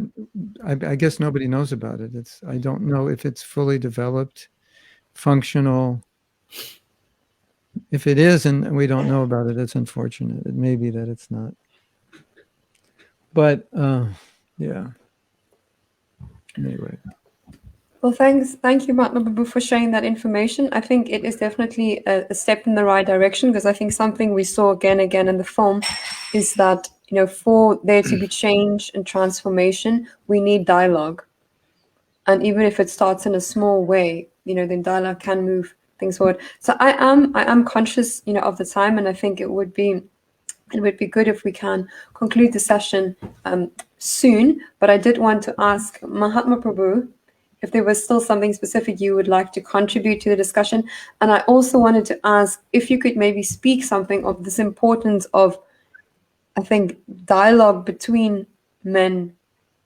Speaker 3: I guess nobody knows about it. I don't know if it's fully developed, functional. If it is and we don't know about it, it's unfortunate. It may be that it's not. But yeah. Anyway.
Speaker 1: Well, thank you, Mahatma Prabhu, for sharing that information. I think it is definitely a step in the right direction, because I think something we saw again in the film is that, for there to be change and transformation, we need dialogue. And even if it starts in a small way, then dialogue can move things forward. So I am conscious, of the time, and I think it would be good if we can conclude the session soon. But I did want to ask Mahatma Prabhu if there was still something specific you would like to contribute to the discussion. And I also wanted to ask if you could maybe speak something of this importance of, I think, dialogue between men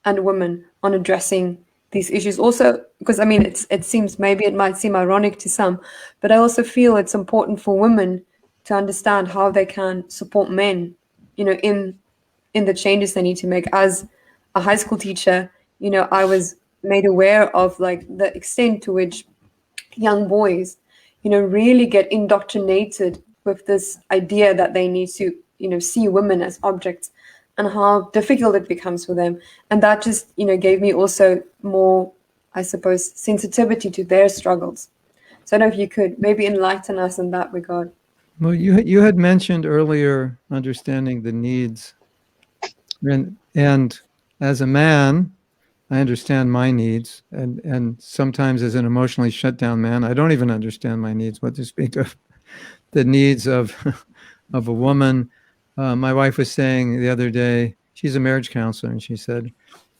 Speaker 1: and women on addressing these issues. Also, because it might seem ironic to some, but I also feel it's important for women to understand how they can support men, in the changes they need to make as a high school teacher, I was made aware of like the extent to which young boys, really get indoctrinated with this idea that they need to, see women as objects, and how difficult it becomes for them. And that just, gave me also more, I suppose, sensitivity to their struggles. So I don't know if you could maybe enlighten us in that regard.
Speaker 3: Well, you had mentioned earlier understanding the needs, and as a man, I understand my needs, and sometimes as an emotionally shut down man, I don't even understand my needs. What to speak of the needs of of a woman. My wife was saying the other day, she's a marriage counselor, and she said,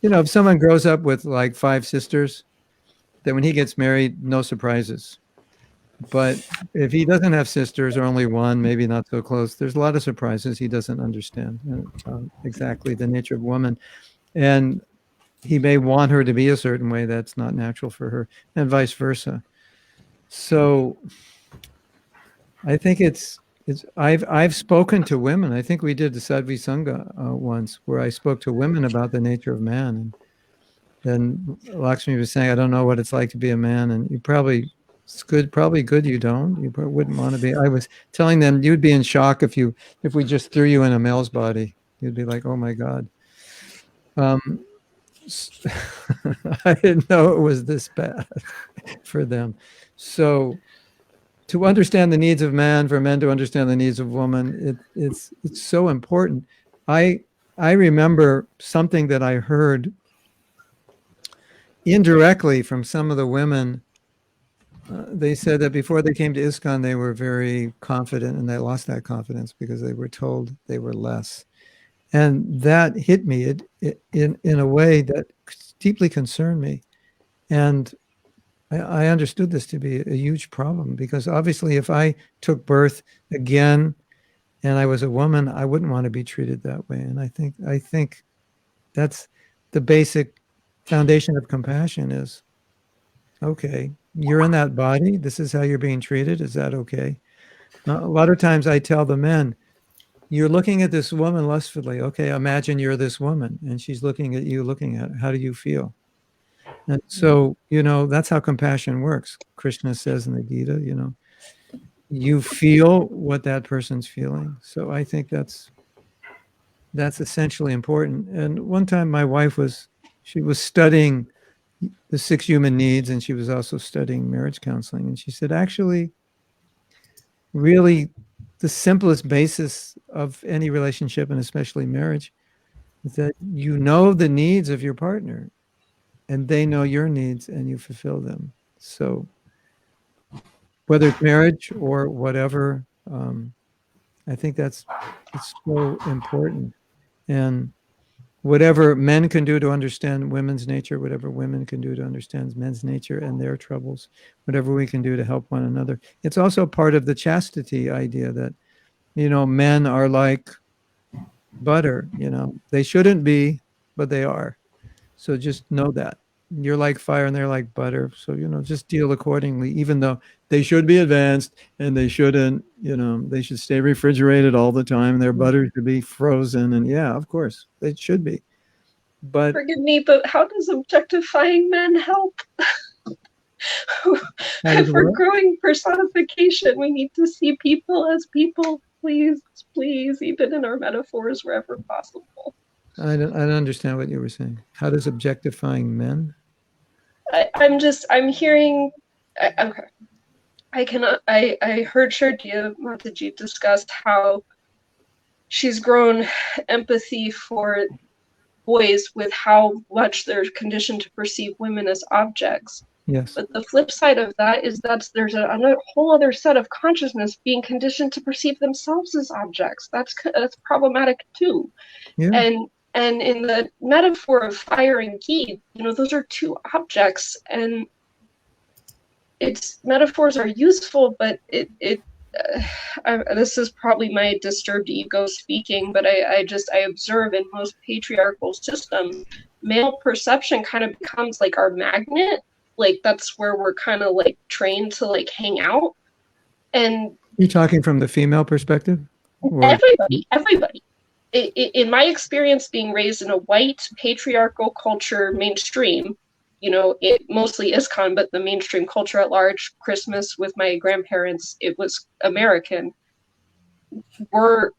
Speaker 3: if someone grows up with like 5 sisters, that when he gets married, no surprises. But if he doesn't have sisters or only one, maybe not so close, there's a lot of surprises he doesn't understand exactly the nature of woman. And he may want her to be a certain way that's not natural for her, and vice versa. So I think I've spoken to women. I think we did the Sadhvi Sangha once, where I spoke to women about the nature of man. And then Laxmi was saying, I don't know what it's like to be a man. And it's probably good you don't. You probably wouldn't want to be. I was telling them you'd be in shock if we just threw you in a male's body. You'd be like, oh my God. I didn't know it was this bad for them. So to understand the needs of man, for men to understand the needs of woman, it's so important. I remember something that I heard indirectly from some of the women. They said that before they came to ISKCON, they were very confident, and they lost that confidence because they were told they were less. And that hit me in a way that deeply concerned me. And I understood this to be a huge problem, because obviously if I took birth again and I was a woman, I wouldn't want to be treated that way. And I think that's the basic foundation of compassion is, okay, you're in that body. This is how you're being treated. Is that okay? A lot of times I tell the men, you're looking at this woman lustfully. Okay, imagine you're this woman and she's looking at you, looking at her. How do you feel? And so, that's how compassion works. Krishna says in the Gita, you feel what that person's feeling. So I think that's essentially important. And one time my wife she was studying the 6 human needs, and she was also studying marriage counseling. And she said, actually, really, the simplest basis of any relationship, and especially marriage, is that you know the needs of your partner, and they know your needs, and you fulfill them. So whether it's marriage or whatever, I think it's so important. And whatever men can do to understand women's nature, whatever women can do to understand men's nature and their troubles, whatever we can do to help one another. It's also part of the chastity idea that, men are like butter, they shouldn't be, but they are. So just know that. You're like fire and they're like butter. So, just deal accordingly, even though they should be advanced and they shouldn't, they should stay refrigerated all the time. Their butter should be frozen. And yeah, of course, it should be. But
Speaker 4: forgive me, but how does objectifying men help? If we're growing personification, we need to see people as people. Please, even in our metaphors wherever possible.
Speaker 3: I don't understand what you were saying. How does objectifying men?
Speaker 4: I'm hearing. Okay. I heard Saradiya Mataji discuss how she's grown empathy for boys with how much they're conditioned to perceive women as objects.
Speaker 3: Yes.
Speaker 4: But the flip side of that is that there's a whole other set of consciousness being conditioned to perceive themselves as objects. That's problematic too.
Speaker 3: Yeah.
Speaker 4: And in the metaphor of fire and ghee, those are 2 objects, and metaphors are useful, but this is probably my disturbed ego speaking, but I observe in most patriarchal systems, male perception kind of becomes like our magnet. Like that's where we're kind of like trained to like hang out. And
Speaker 3: you're talking from the female perspective? Or?
Speaker 4: Everybody. in my experience, being raised in a white patriarchal culture, mainstream, it mostly ISKCON, but the mainstream culture at large, Christmas with my grandparents, it was American. Our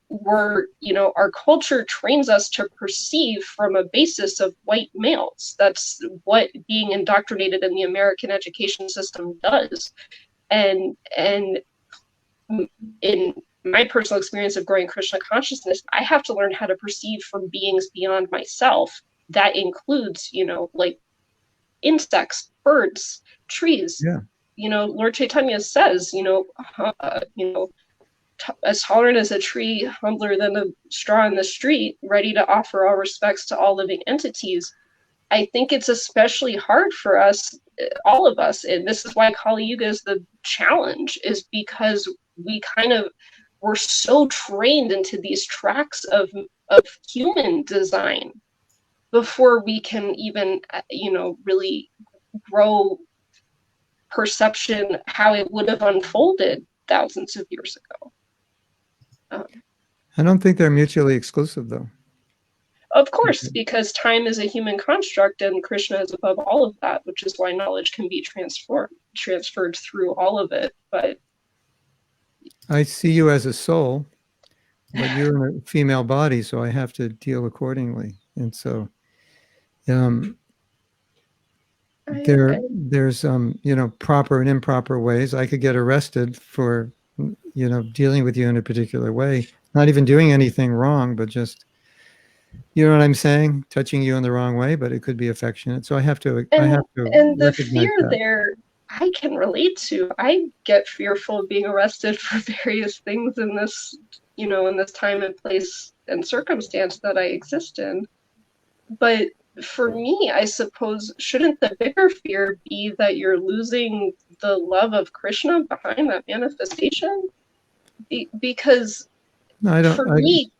Speaker 4: culture trains us to perceive from a basis of white males. That's what being indoctrinated in the American education system does. And in my personal experience of growing Krishna consciousness, I have to learn how to perceive from beings beyond myself. That includes, like insects, birds, trees.
Speaker 3: Yeah.
Speaker 4: Lord Chaitanya says, as tolerant as a tree, humbler than a straw in the street, ready to offer all respects to all living entities. I think it's especially hard for us, all of us, and this is why Kali Yuga is the challenge, is because we're so trained into these tracks of human design before we can even, really grow perception how it would have unfolded thousands of years ago.
Speaker 3: I don't think they're mutually exclusive, though.
Speaker 4: Of course, because time is a human construct and Krishna is above all of that, which is why knowledge can be transferred through all of it. But
Speaker 3: I see you as a soul, but you're in a female body, so I have to deal accordingly. And so there's proper and improper ways. I could get arrested for dealing with you in a particular way, not even doing anything wrong, but just, you know what I'm saying, touching you in the wrong way, but it could be affectionate. So I have to
Speaker 4: and the fear
Speaker 3: that.
Speaker 4: there I can relate to. I get fearful of being arrested for various things in this in this time and place and circumstance that I exist in. But for me, I suppose, shouldn't the bigger fear be that you're losing the love of Krishna behind that manifestation? Because for me,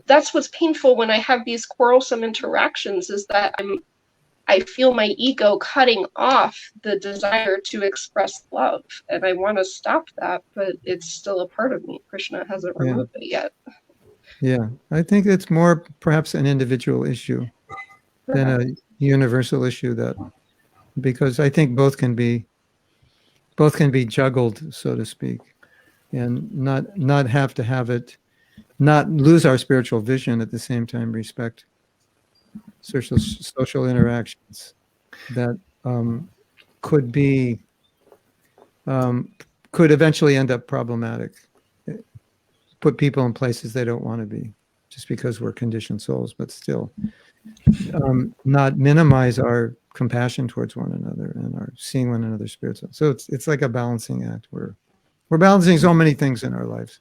Speaker 4: that's what's painful when I have these quarrelsome interactions, is that I feel my ego cutting off the desire to express love, and I want to stop that, but it's still a part of me. Krishna hasn't removed it yet.
Speaker 3: Yeah, I think it's more perhaps an individual issue than a universal issue, because I think both can be juggled, so to speak, and not have to have it, not lose our spiritual vision, at the same time respect social interactions that could eventually end up problematic, put people in places they don't want to be, just because we're conditioned souls, but still not minimize our compassion towards one another and our seeing one another spiritually. So it's like a balancing act. We're balancing so many things in our lives.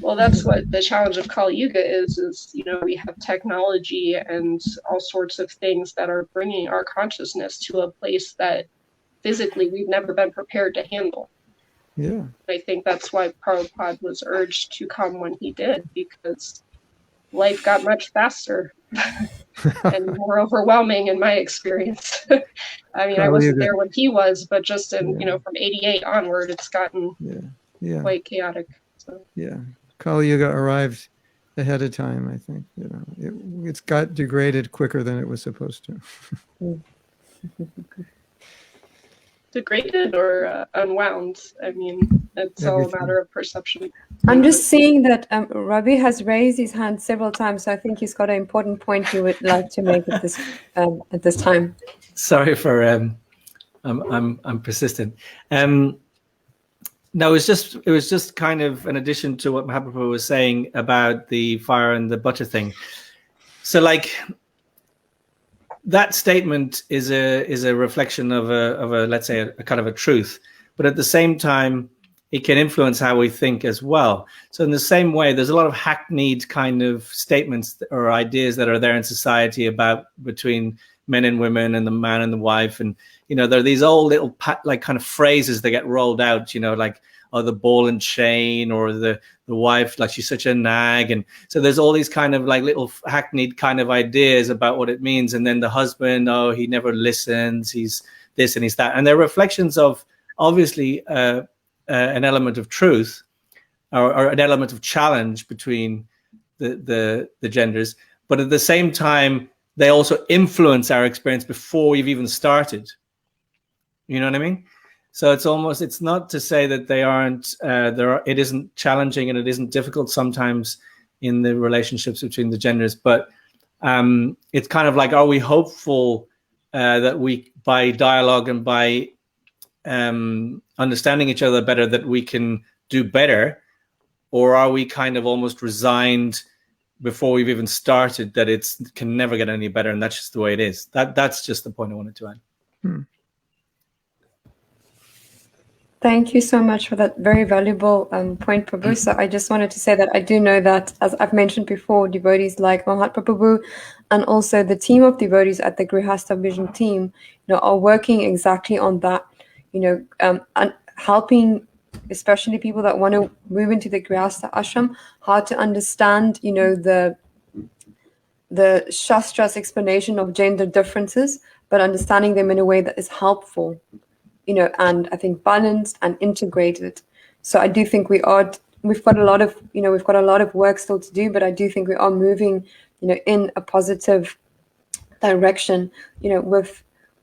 Speaker 4: Well, that's what the challenge of Kali Yuga is we have technology and all sorts of things that are bringing our consciousness to a place that physically we've never been prepared to handle.
Speaker 3: Yeah.
Speaker 4: I think that's why Prabhupada was urged to come when he did, because life got much faster and more overwhelming in my experience. I mean, I wasn't there when he was, but just in, from 88 onward, it's gotten quite chaotic. So.
Speaker 3: Yeah. Kali Yuga arrived ahead of time, I think. It's got degraded quicker than it was supposed to.
Speaker 4: Degraded or unwound? I mean, it's all a matter of perception.
Speaker 1: I'm just seeing that Ravi has raised his hand several times, so I think he's got an important point he would like to make at this time.
Speaker 5: Sorry for I'm persistent. No, it was just kind of an addition to what Mahaprabhu was saying about the fire and the butter thing. So, like, that statement is a reflection of a let's say a kind of a truth, but at the same time, it can influence how we think as well. So in the same way, there's a lot of hackneyed kind of statements or ideas that are there in society about between men and women and the man and the wife. And, there are these old little like kind of phrases that get rolled out, like, oh, the ball and chain, or the wife, like, she's such a nag. And so there's all these kind of like little hackneyed kind of ideas about what it means. And then the husband, oh, he never listens. He's this and he's that. And they're reflections of obviously an element of truth or an element of challenge between the genders, but at the same time, they also influence our experience before we've even started. You know what I mean? So it's not to say that they aren't, it isn't challenging and it isn't difficult sometimes in the relationships between the genders, but it's kind of like, are we hopeful that we, by dialogue and by understanding each other better, that we can do better? Or are we kind of almost resigned before we've even started that it can never get any better, and that's just the way it is? That's just the point I wanted to add.
Speaker 1: Thank you so much for that very valuable point, Prabhu. So I just wanted to say that I do know that, as I've mentioned before, devotees like Mahatma Prabhu and also the team of devotees at the Grihastha Vision team, are working exactly on that, and helping especially people that want to move into the Grihastha ashram, how to understand, the Shastra's explanation of gender differences, but understanding them in a way that is helpful, and I think balanced and integrated. So I do think we've got a lot of work still to do, but I do think we are moving, in a positive direction,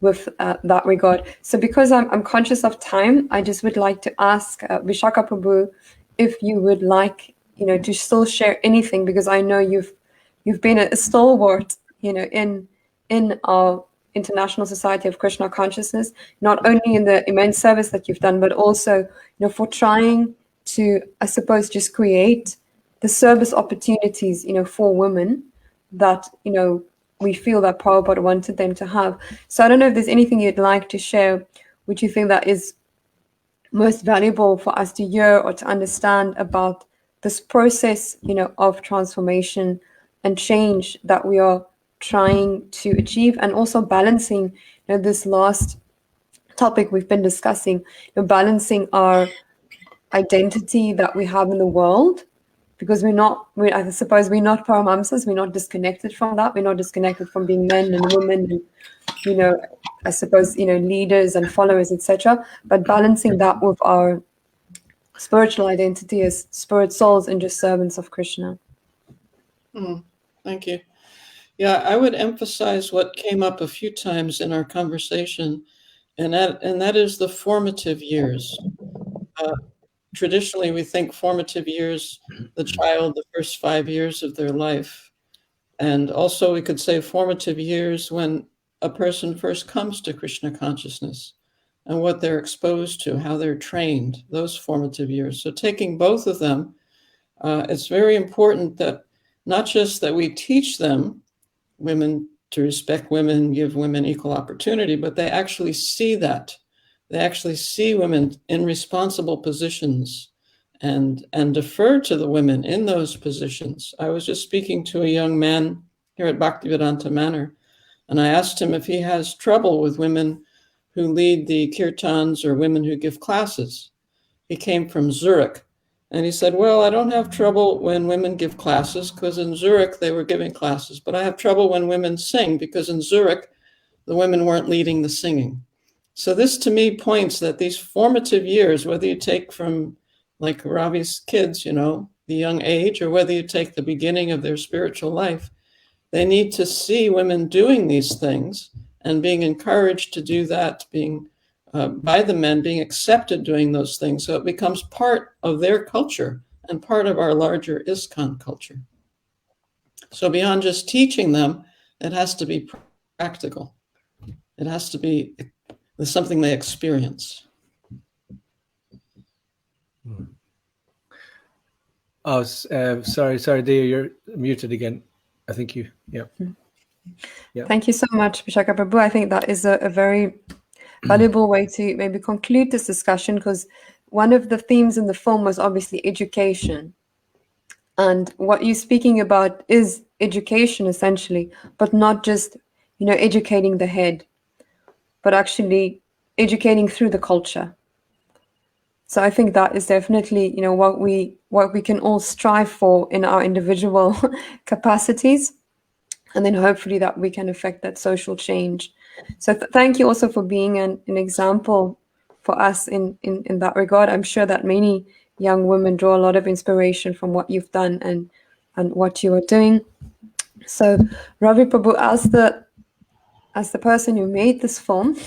Speaker 1: with that regard. So because I'm conscious of time, I just would like to ask Visakha Prabhu if you would like, to still share anything, because I know you've been a stalwart, in our International Society of Krishna Consciousness, not only in the immense service that you've done, but also, for trying to, I suppose, just create the service opportunities, for women that, we feel that Prabhupada wanted them to have. So I don't know if there's anything you'd like to share, which you think that is most valuable for us to hear or to understand about this process, of transformation and change that we are trying to achieve, and also balancing, this last topic we've been discussing, balancing our identity that we have in the world, because I suppose we're not Paramhamsas, we're not disconnected from that, we're not disconnected from being men and women and, I suppose, leaders and followers, etc. But balancing that with our spiritual identity as spirit souls and just servants of Krishna.
Speaker 2: Thank you. Yeah, I would emphasize what came up a few times in our conversation, and that is the formative years. Traditionally, we think formative years, the child, the first 5 years of their life. And also we could say formative years when a person first comes to Krishna consciousness and what they're exposed to, how they're trained, those formative years. So taking both of them, it's very important that not just that we teach them, women, to respect women, give women equal opportunity, but they actually see that. They actually see women in responsible positions and defer to the women in those positions. I was just speaking to a young man here at Bhaktivedanta Manor, and I asked him if he has trouble with women who lead the kirtans or women who give classes. He came from Zurich, and he said, well, I don't have trouble when women give classes, because in Zurich they were giving classes, but I have trouble when women sing, because in Zurich the women weren't leading the singing. So this to me points that these formative years, whether you take from like Ravi's kids, the young age, or whether you take the beginning of their spiritual life, they need to see women doing these things and being encouraged to do that, being by the men, being accepted doing those things. So it becomes part of their culture and part of our larger ISKCON culture. So beyond just teaching them, it has to be practical. It has to be something they experience.
Speaker 5: Oh, sorry, Dia, you're muted again. I think you, yeah.
Speaker 1: Thank you so much, Visakha Prabhu. I think that is a very valuable way to maybe conclude this discussion, because one of the themes in the film was obviously education. And what you're speaking about is education, essentially, but not just, educating the head, but actually educating through the culture. So I think that is definitely, what we can all strive for in our individual capacities, and then hopefully that we can affect that social change. So thank you also for being an example for us in that regard. I'm sure that many young women draw a lot of inspiration from what you've done, and and what you are doing. So, Ravi Prabhu, as the person who made this film,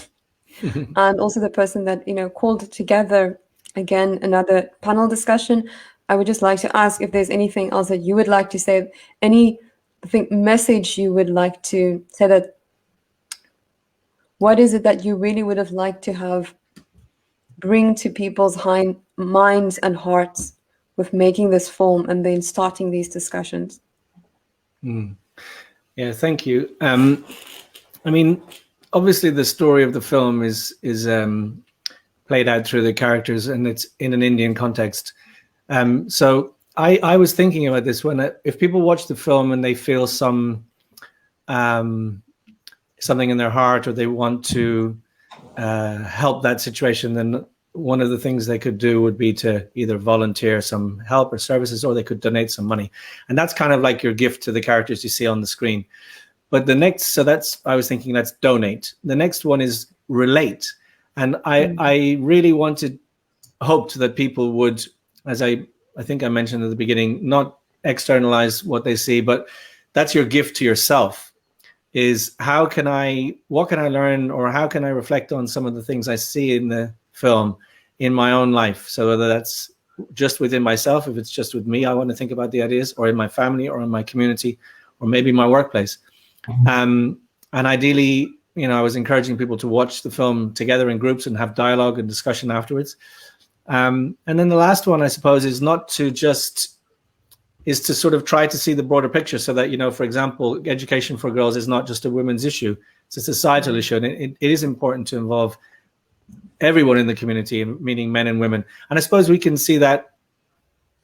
Speaker 1: and also the person that called together again another panel discussion, I would just like to ask if there's anything else that you would like to say, any message you would like to say, that what is it that you really would have liked to have bring to people's minds and hearts with making this film and then starting these discussions?
Speaker 5: Yeah, thank you. I mean, obviously the story of the film is played out through the characters, and it's in an Indian context. So I was thinking about this if people watch the film and they feel something in their heart, or they want to help that situation, then one of the things they could do would be to either volunteer some help or services, or they could donate some money. And that's kind of like your gift to the characters you see on the screen. But I was thinking, let's donate. The next one is relate. And I really hoped that people would, as I think I mentioned at the beginning, not externalize what they see, but that's your gift to yourself, is what can I learn, or how can I reflect on some of the things I see in the film in my own life? So whether that's just within myself, if it's just with me, I want to think about the ideas, or in my family, or in my community, or maybe my workplace. And ideally, I was encouraging people to watch the film together in groups and have dialogue and discussion afterwards. And then the last one, I suppose, is to sort of try to see the broader picture, so that, for example, education for girls is not just a women's issue, it's a societal issue. And it is important to involve everyone in the community, meaning men and women. And I suppose we can see that,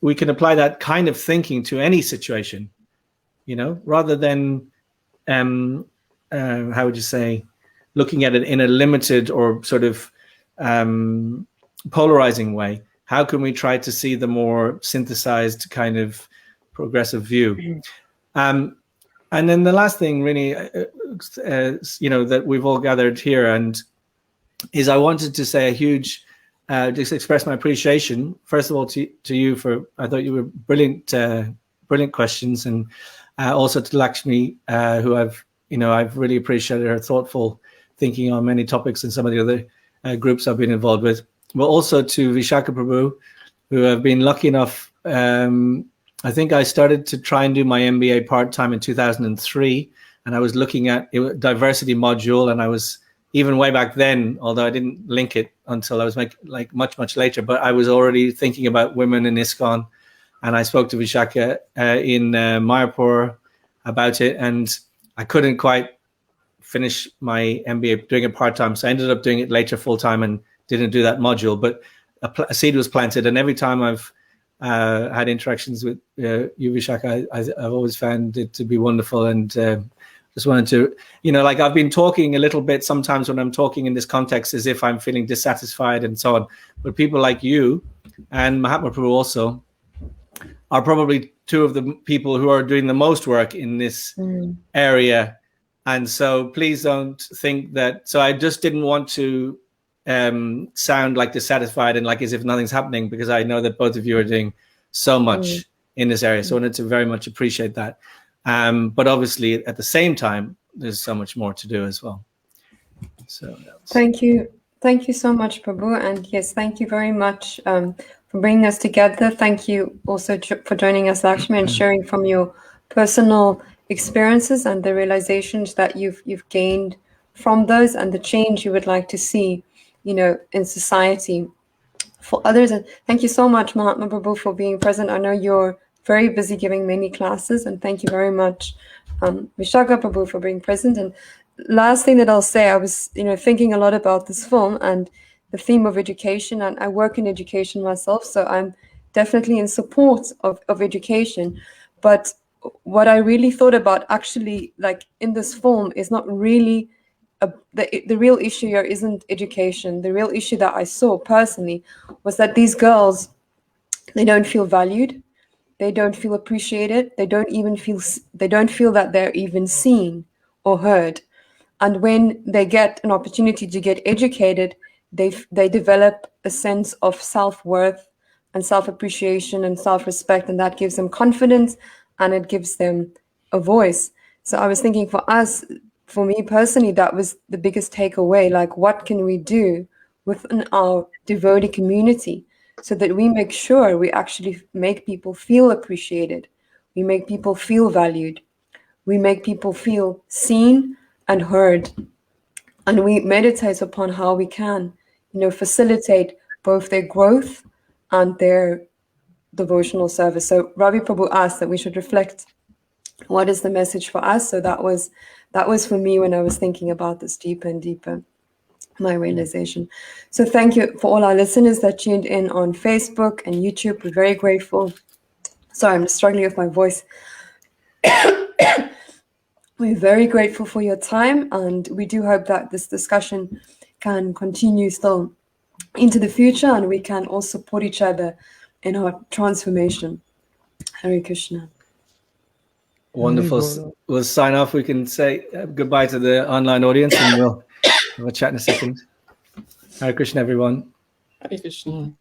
Speaker 5: we can apply that kind of thinking to any situation, rather than, how would you say, looking at it in a limited or sort of polarizing way. How can we try to see the more synthesized kind of progressive view? And then the last thing really, that we've all gathered here, and is I wanted to say a huge, just express my appreciation, first of all, to you I thought you were brilliant questions, and also to Laxmi, who I've really appreciated her thoughtful thinking on many topics and some of the other groups I've been involved with. But also to Visakha Prabhu, who have been lucky enough. I think I started to try and do my MBA part-time in 2003, and I was looking at diversity module, and I was, even way back then, although I didn't link it until I was much later, but I was already thinking about women in ISKCON, and I spoke to Visakha in Mayapur about it, and I couldn't quite finish my MBA doing it part-time, so I ended up doing it later full-time and didn't do that module, but a seed was planted. And every time I've had interactions with you, Visakha, I've always found it to be wonderful, and just wanted to, I've been talking a little bit sometimes when I'm talking in this context as if I'm feeling dissatisfied and so on, but people like you and Mahatma Prabhu also are probably two of the people who are doing the most work in this area. And so please don't think that, so I just didn't want to sound like dissatisfied and like as if nothing's happening, because I know that both of you are doing so much in this area. So I wanted to very much appreciate that. But obviously at the same time, there's so much more to do as well. So
Speaker 1: thank you. Thank you so much, Prabhu. And yes, thank you very much for bringing us together. Thank you also for joining us, Laxmi, and sharing from your personal experiences and the realizations that you've gained from those, and the change you would like to see, in society for others. And thank you so much, Mahatma Prabhu, for being present. I know you're very busy giving many classes, and thank you very much, Visakha Prabhu, for being present. And last thing that I'll say, I was, thinking a lot about this film and the theme of education, and I work in education myself, so I'm definitely in support of education. But what I really thought about actually, like in this film, is not really the real issue here isn't education. The real issue that I saw personally was that these girls, they don't feel valued, they don't feel appreciated, they don't feel that they're even seen or heard. And when they get an opportunity to get educated, they develop a sense of self-worth and self-appreciation and self-respect, and that gives them confidence, and it gives them a voice. So I was thinking for me personally, that was the biggest takeaway. Like, what can we do within our devotee community so that we make sure we actually make people feel appreciated, we make people feel valued, we make people feel seen and heard, and we meditate upon how we can, facilitate both their growth and their devotional service. So Ravi Prabhu asked that we should reflect what is the message for us. So that was for me when I was thinking about this deeper and deeper, my realization. So thank you for all our listeners that tuned in on Facebook and YouTube. We're very grateful. Sorry, I'm struggling with my voice. We're very grateful for your time, and we do hope that this discussion can continue still into the future, and we can all support each other in our transformation. Hare Krishna.
Speaker 5: Wonderful. We'll sign off. We can say goodbye to the online audience, and we'll chat in a second. Hare Krishna, everyone.
Speaker 2: Hare Krishna.